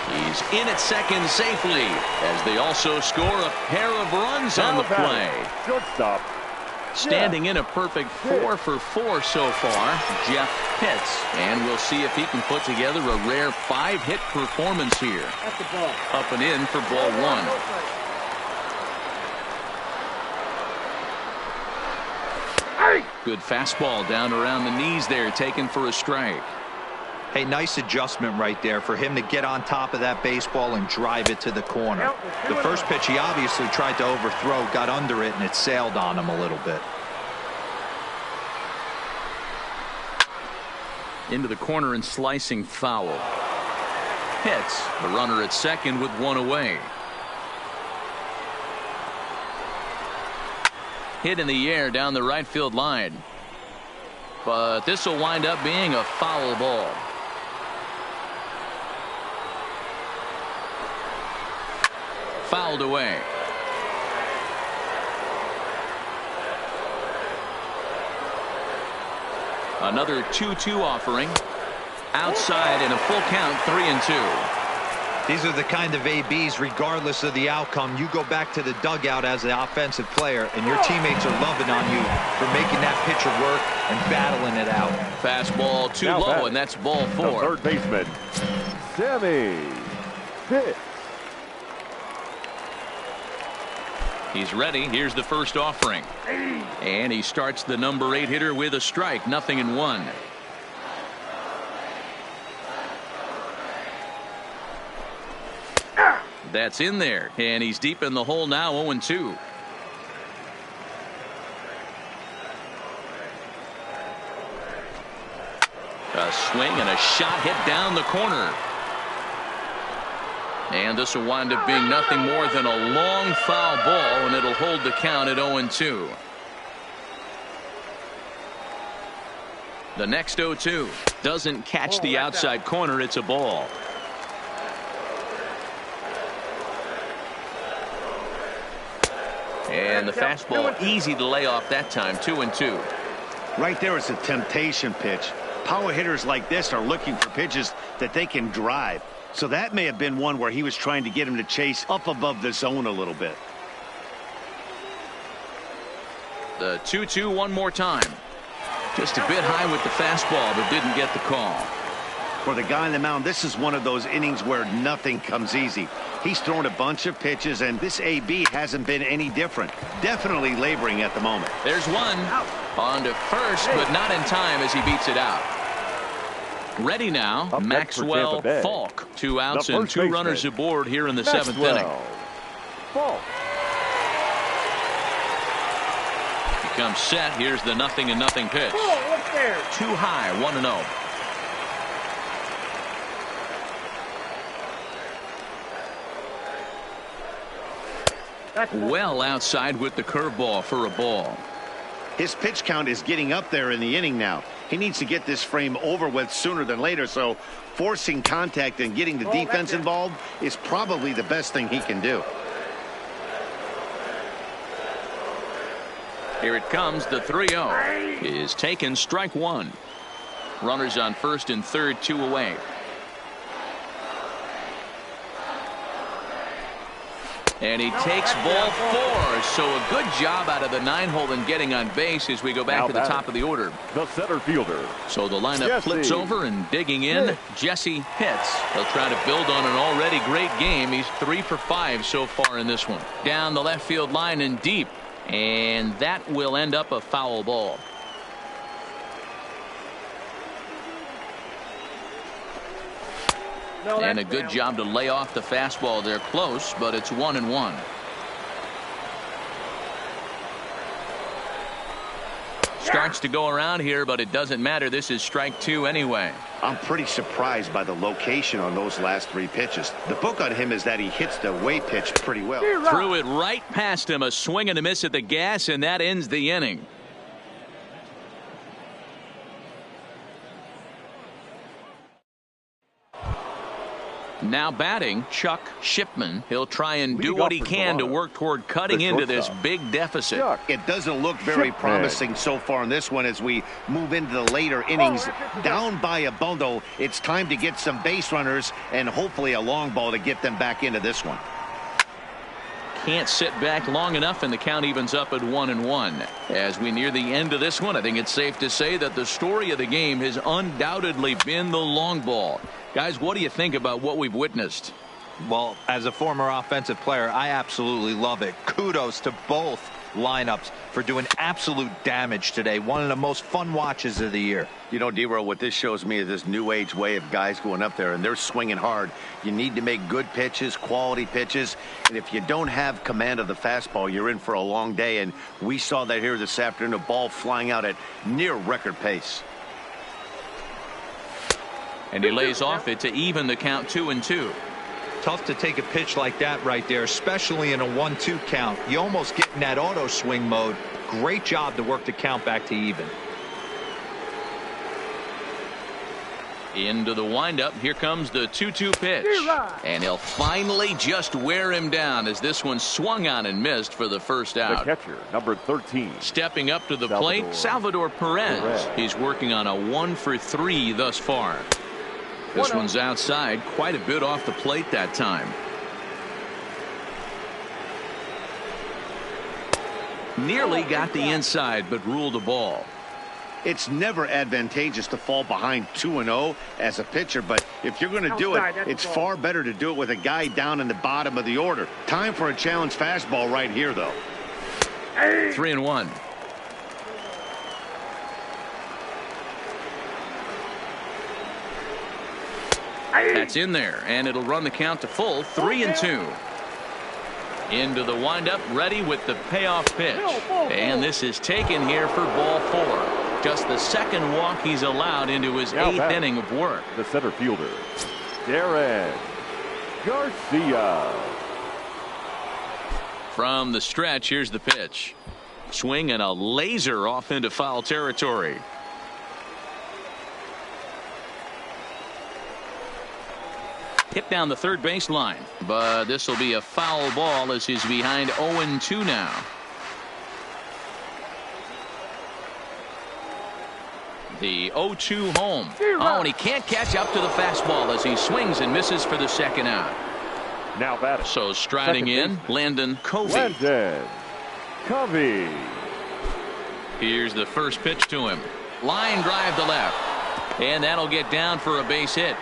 He's in at second safely, as they also score a pair of runs on the play. Shortstop. Standing in a perfect 4 for 4 so far, Jeff Pitts. And we'll see if he can put together a rare 5-hit performance here. Up and in for ball 1. Good fastball down around the knees there, taken for a strike. Hey, nice adjustment right there for him to get on top of that baseball and drive it to the corner. The first pitch he obviously tried to overthrow, got under it, and it sailed on him a little bit. Into the corner and slicing foul. Pitts, the runner at second with 1 away. Hit in the air down the right field line. But this will wind up being a foul ball. Fouled away. Another 2-2 offering. Outside in a full count, 3-2. These are the kind of ABs, regardless of the outcome, you go back to the dugout as the offensive player, and your teammates are loving on you for making that pitcher work and battling it out. Fastball too low, and that's ball 4. The third baseman, Sammy Pitts. He's ready. Here's the first offering. And he starts the number 8 hitter with a strike. 0-1. That's in there, and he's deep in the hole now. 0-2. A swing and a shot hit down the corner. And this will wind up being nothing more than a long foul ball, and it'll hold the count at 0-2. The next 0-2 doesn't catch the outside corner. It's a ball. And the fastball easy to lay off that time. 2-2. Right there is a temptation pitch. Power hitters like this are looking for pitches that they can drive. So that may have been one where he was trying to get him to chase up above the zone a little bit. The 2-2 one more time. Just a bit high with the fastball, but didn't get the call. For the guy on the mound, this is one of those innings where nothing comes easy. He's thrown a bunch of pitches, and this AB hasn't been any different. Definitely laboring at the moment. There's one. On to first, but not in time as he beats it out. Ready now, Maxwell Falk. 2 outs and 2 runners aboard here in the 7th inning. Falk. He comes set. Here's the 0-0 pitch. Too high, 1-0. Well outside with the curveball for a ball. His pitch count is getting up there in the inning now. He needs to get this frame over with sooner than later, so forcing contact and getting the defense involved is probably the best thing he can do. Here it comes. The 3-0 is taken, strike one. Runners on first and third, 2 away. And he takes ball 4. So a good job out of the 9-hole in getting on base as we go back to the top of the order. The center fielder. So the lineup flips over, and digging in, Jesse Pitts. He'll try to build on an already great game. He's 3 for 5 so far in this one. Down the left field line and deep. And that will end up a foul ball. And a good job to lay off the fastball. They're close, but it's 1-1. Starts to go around here, but it doesn't matter. This is strike 2 anyway. I'm pretty surprised by the location on those last 3 pitches. The book on him is that he hits the away pitch pretty well. Threw it right past him. A swing and a miss at the gas, and that ends the inning. Now batting, Chuck Shipman. He'll try and do what he can to work toward cutting into this big deficit. It doesn't look very promising so far in this one as we move into the later innings. Down by a bundle, it's time to get some base runners and hopefully a long ball to get them back into this one. Can't sit back long enough, and the count evens up at 1-1. As we near the end of this one, I think it's safe to say that the story of the game has undoubtedly been the long ball. Guys, what do you think about what we've witnessed? Well, as a former offensive player, I absolutely love it. Kudos to both lineups for doing absolute damage today. One of the most fun watches of the year. You know, D-Roll, what this shows me is this new age way of guys going up there and they're swinging hard. You need to make good pitches, quality pitches, and if you don't have command of the fastball, you're in for a long day, and we saw that here this afternoon, a ball flying out at near record pace. And he lays off it to even the count 2-2. Tough to take a pitch like that right there, especially in a 1-2 count. You almost get in that auto swing mode. Great job to work the count back to even. Into the windup. Here comes the 2-2 pitch. And he'll finally just wear him down as this one swung on and missed for the first out. The catcher, number 13. Stepping up to the plate, Salvador Perez. He's working on a 1 for 3 thus far. This one's outside, quite a bit off the plate that time. Nearly got the inside, but ruled a ball. It's never advantageous to fall behind 2-0 as a pitcher, but if you're going to do it, it's far better to do it with a guy down in the bottom of the order. Time for a challenge fastball right here, though. 3-1. That's in there, and it'll run the count to full, 3-2. Into the windup, ready with the payoff pitch. And this is taken here for ball 4. Just the second walk he's allowed into his 8th inning of work. The center fielder, Darren Garcia. From the stretch, here's the pitch. Swing and a laser off into foul territory. Hit down the third base line, but this will be a foul ball as he's behind 0-2 now. The 0-2 home. Oh, and he can't catch up to the fastball as he swings and misses for the second out. Now batting. So striding in, Landon Covey. Landon Covey. Here's the first pitch to him. Line drive to left, and that'll get down for a base hit.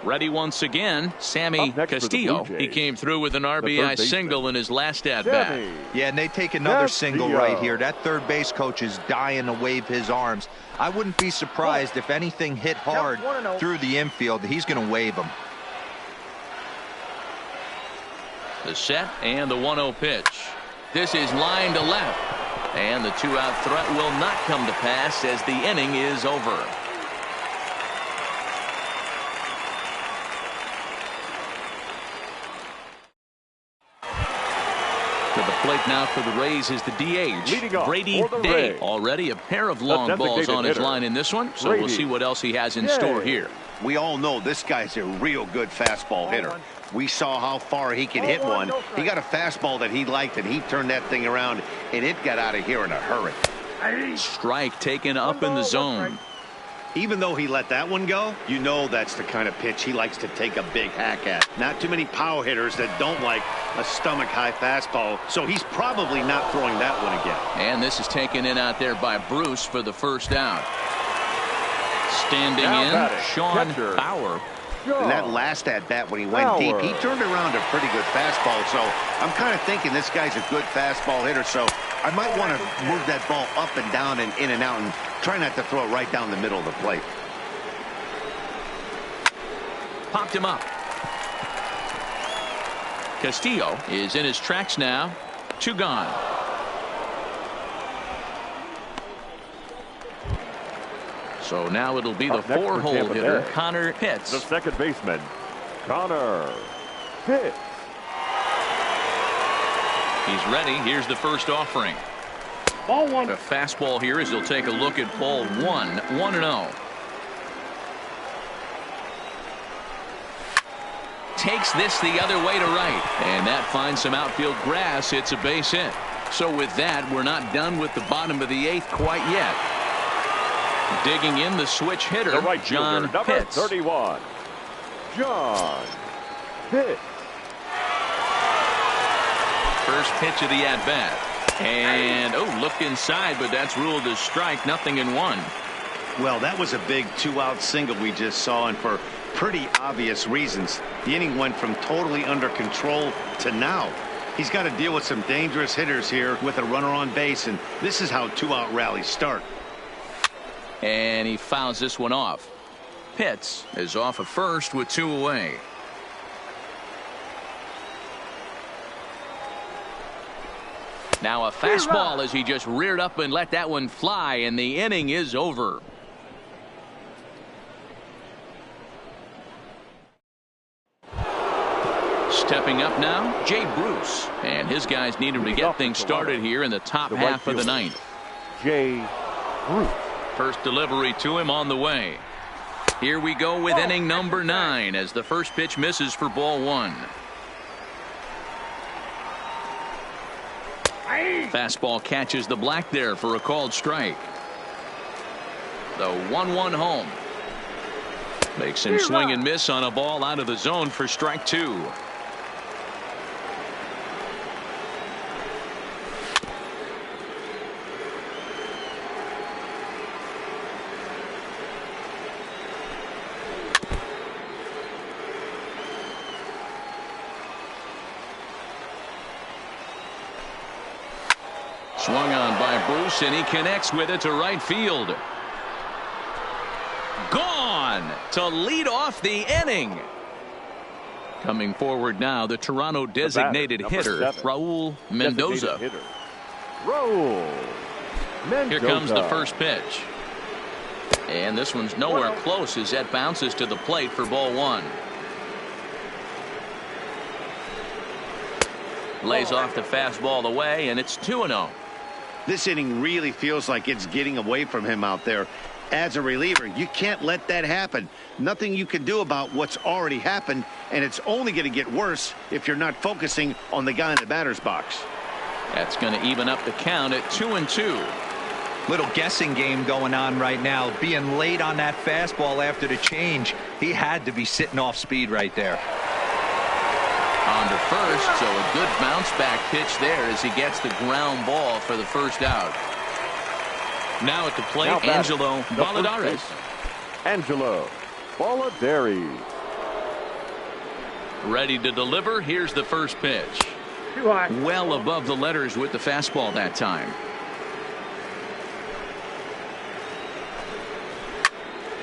Ready once again, Sammy Castillo. He came through with an RBI single in his last at-bat. Yeah, and they take another single right here. That third base coach is dying to wave his arms. I wouldn't be surprised if anything hit hard through the infield. He's going to wave them. The set and the 1-0 pitch. This is line to left. And the 2-out threat will not come to pass as the inning is over. To the plate now for the Rays is the DH, Brady Day. Already a pair of long balls on his line in this one, so we'll see what else he has in store here. We all know this guy's a real good fastball hitter. We saw how far he can hit one. He got a fastball that he liked, and he turned that thing around, and it got out of here in a hurry. Strike taken up in the zone. Even though he let that one go, you know that's the kind of pitch he likes to take a big hack at. Not too many power hitters that don't like a stomach-high fastball, so he's probably not throwing that one again. And this is taken in out there by Bruce for the first out. Standing in, Sean Bauer. And that last at-bat when he went deep, he turned around a pretty good fastball, so I'm kind of thinking this guy's a good fastball hitter, so I might want to move that ball up and down and in and out and try not to throw it right down the middle of the plate. Popped him up. Castillo is in his tracks now. 2 gone. So now it'll be the 4-hole hitter, Connor Pitts. The second baseman, Connor Pitts. He's ready. Here's the first offering. Ball 1. A fastball here as he'll take a look at ball 1. 1-0. Takes this the other way to right. And that finds some outfield grass. It's a base hit. So with that, we're not done with the bottom of the 8th quite yet. Digging in the switch hitter, the right John fielder, number Pitts. 31, John Pitts. First pitch of the at-bat. And, look inside, but that's ruled as strike. 0-1. Well, that was a big 2-out single we just saw, and for pretty obvious reasons. The inning went from totally under control to now. He's got to deal with some dangerous hitters here with a runner on base, and this is how 2-out rallies start. And he fouls this one off. Pitts is off of first with 2 away. Now a fastball as he just reared up and let that one fly, and the inning is over. Stepping up now, Jay Bruce, and his guys need him to get things started here in the top half of the 9th. Jay Bruce. First delivery to him on the way. Here we go with inning number 9 as the first pitch misses for ball 1. Fastball catches the black there for a called strike. The 1-1 home. Makes him swing and miss on a ball out of the zone for strike 2. Swung on by Bruce, and he connects with it to right field. Gone to lead off the inning. Coming forward now, the Toronto designated hitter, Raul Mendoza. Raul Mendoza. Here comes the first pitch. And this one's nowhere close as that bounces to the plate for ball 1. Lays off the fastball away, and it's 2-0. This inning really feels like it's getting away from him out there. As a reliever, you can't let that happen. Nothing you can do about what's already happened, and it's only going to get worse if you're not focusing on the guy in the batter's box. That's going to even up the count at 2-2. Little guessing game going on right now. Being late on that fastball after the change. He had to be sitting off speed right there. On to first, so a good bounce back pitch there as he gets the ground ball for the first out. Now at the plate, Angelo Valladares. Angelo Valladares. Ready to deliver. Here's the first pitch. Well above the letters with the fastball that time.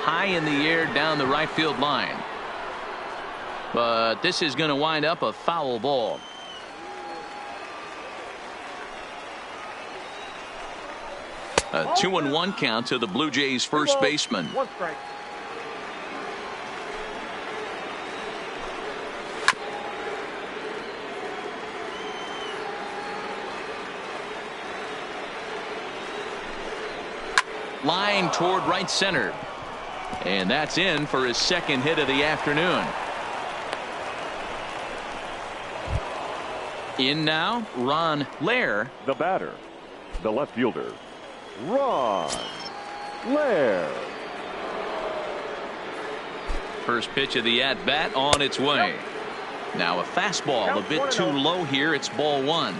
High in the air down the right field line. But this is going to wind up a foul ball. A 2-1 count to the Blue Jays first baseman. 1 strike. line toward right center. And that's in for his second hit of the afternoon. In now, Ron Lair. The batter, the left fielder, Ron Lair. First pitch of the at-bat on its way. Now a fastball a bit too low here. It's ball one.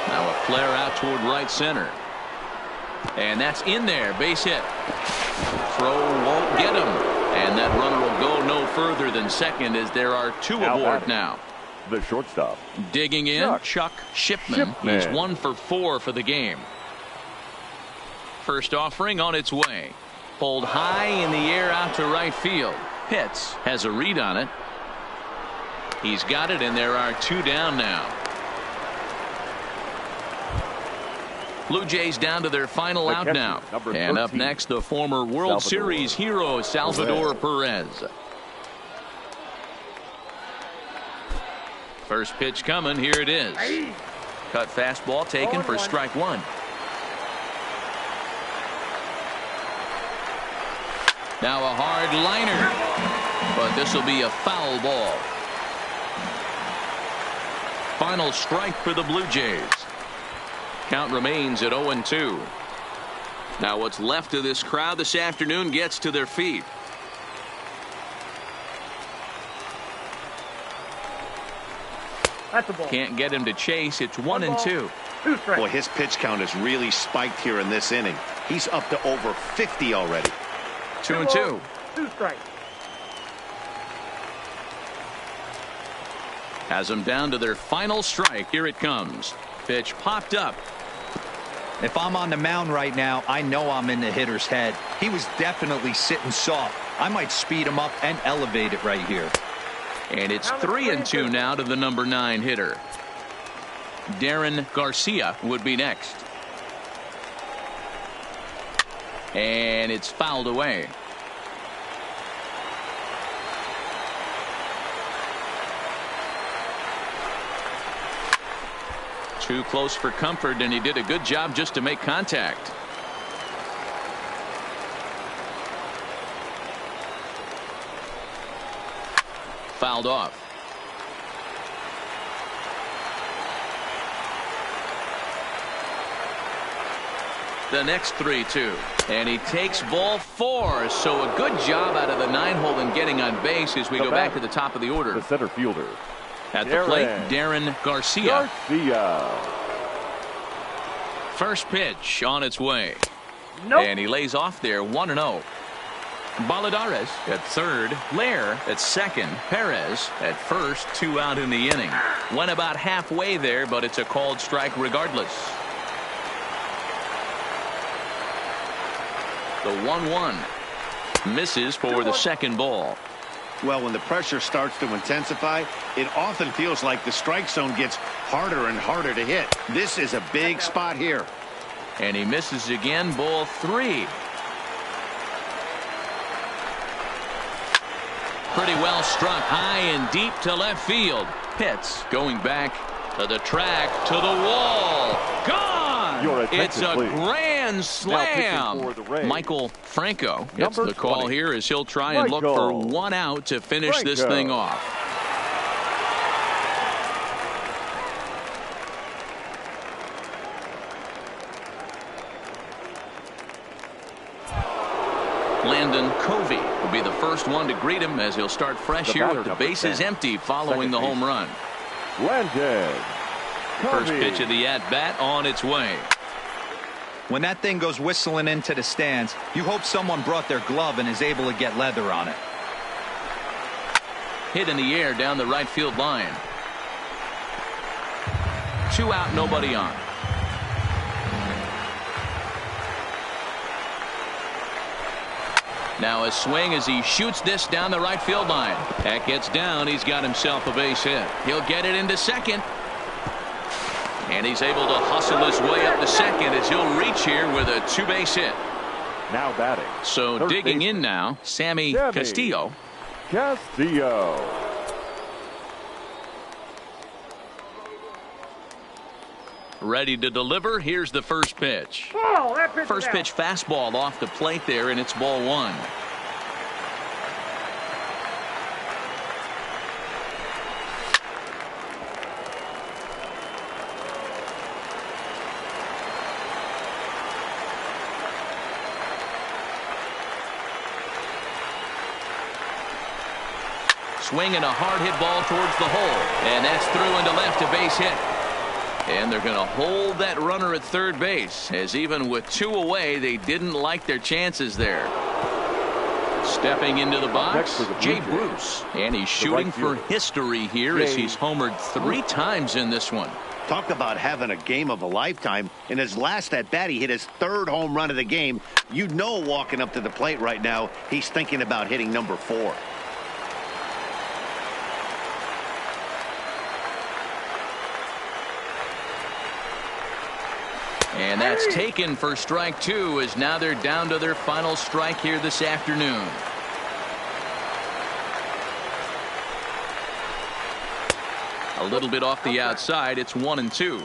Now a flare out toward right center. And that's in there. Base hit. Throw won't get him. And that runner will go no further than second as there are two aboard now. The shortstop. Digging in, Chuck Shipman. He's 1 for 4 for the game. First offering on its way. Pulled high in the air out to right field. Pitts has a read on it. He's got it, and there are 2 down now. Blue Jays down to their final out now. And up next, the former World Series hero, Salvador Perez. First pitch coming. Here it is. Cut fastball taken for strike one. Now a hard liner. But this will be a foul ball. Final strike for the Blue Jays. Count remains at 0-2. Now what's left of this crowd this afternoon gets to their feet. That's a ball. Can't get him to chase. It's 1-2. Boy, his pitch count has really spiked here in this inning. He's up to over 50 already. 2-2. 2 strikes. Has them down to their final strike. Here it comes. Pitch popped up. If I'm on the mound right now, I know I'm in the hitter's head. He was definitely sitting soft. I might speed him up and elevate it right here. And it's 3-2 now to the number 9 hitter. Darren Garcia would be next. And it's fouled away. Too close for comfort, and he did a good job just to make contact. Fouled off. The next 3-2. And he takes ball 4. So a good job out of the 9-hole in getting on base as we go back to the top of the order. The center fielder. At the plate, Darren Garcia. First pitch on its way. Nope. And he lays off there 1-0. Baladares at third. Lair at second. Perez at first. 2 out in the inning. Went about halfway there, but it's a called strike regardless. The 1-1 misses for the second ball. Well, when the pressure starts to intensify, it often feels like the strike zone gets harder and harder to hit. This is a big spot here. And he misses again. Ball 3. Pretty well struck high and deep to left field. Pitts going back to the track, to the wall. Gone! It's a grand slam. Michael Franco gets the call here as he'll try and look for 1 out to finish this thing off. Landon Covey will be the first one to greet him as he'll start fresh here with the bases empty following the home run. Landon Covey. First pitch of the at-bat on its way. When that thing goes whistling into the stands, you hope someone brought their glove and is able to get leather on it. Hit in the air down the right field line. 2 out, nobody on. Now a swing as he shoots this down the right field line. That gets down. He's got himself a base hit. He'll get it into second. And he's able to hustle his way up to second as he'll reach here with a two-base hit. Now batting. So third digging baseman, in now, Sammy Castillo. Castillo. Ready to deliver. Here's the first pitch. Oh, that pitch First pitch fastball off the plate there, and it's ball one. Swinging a hard hit ball towards the hole, and that's through into left, a base hit. And they're going to hold that runner at third base, as even with two away, they didn't like their chances there. Stepping into the box, Jay Bruce. And he's shooting for history here as he's homered 3 times in this one. Talk about having a game of a lifetime. In his last at bat, he hit his 3rd home run of the game. You know, walking up to the plate right now, he's thinking about hitting number 4. And that's taken for strike 2, as now they're down to their final strike here this afternoon. A little bit off the outside. It's 1-2.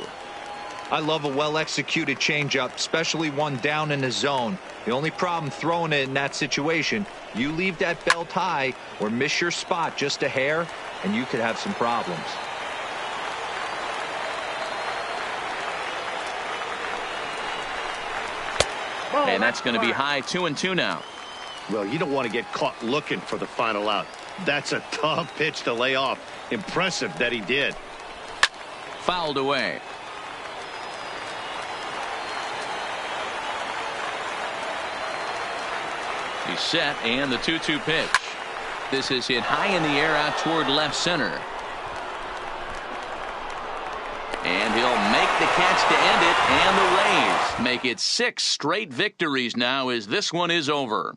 I love a well-executed changeup, especially one down in the zone. The only problem throwing it in that situation, you leave that belt high or miss your spot just a hair, and you could have some problems. And that's going to be high, 2-2 now. Well, you don't want to get caught looking for the final out. That's a tough pitch to lay off. Impressive that he did. Fouled away. He's set, and the 2-2 pitch. This is hit high in the air out toward left center. And he'll make the catch to end it, and the Rays make it 6 straight victories now as this one is over.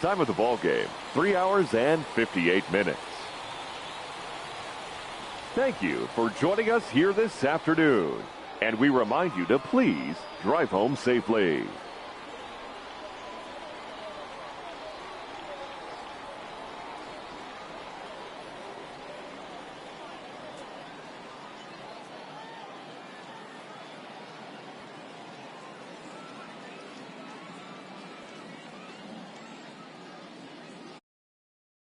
Time of the ball game, 3 hours and 58 minutes. Thank you for joining us here this afternoon. And we remind you to please drive home safely.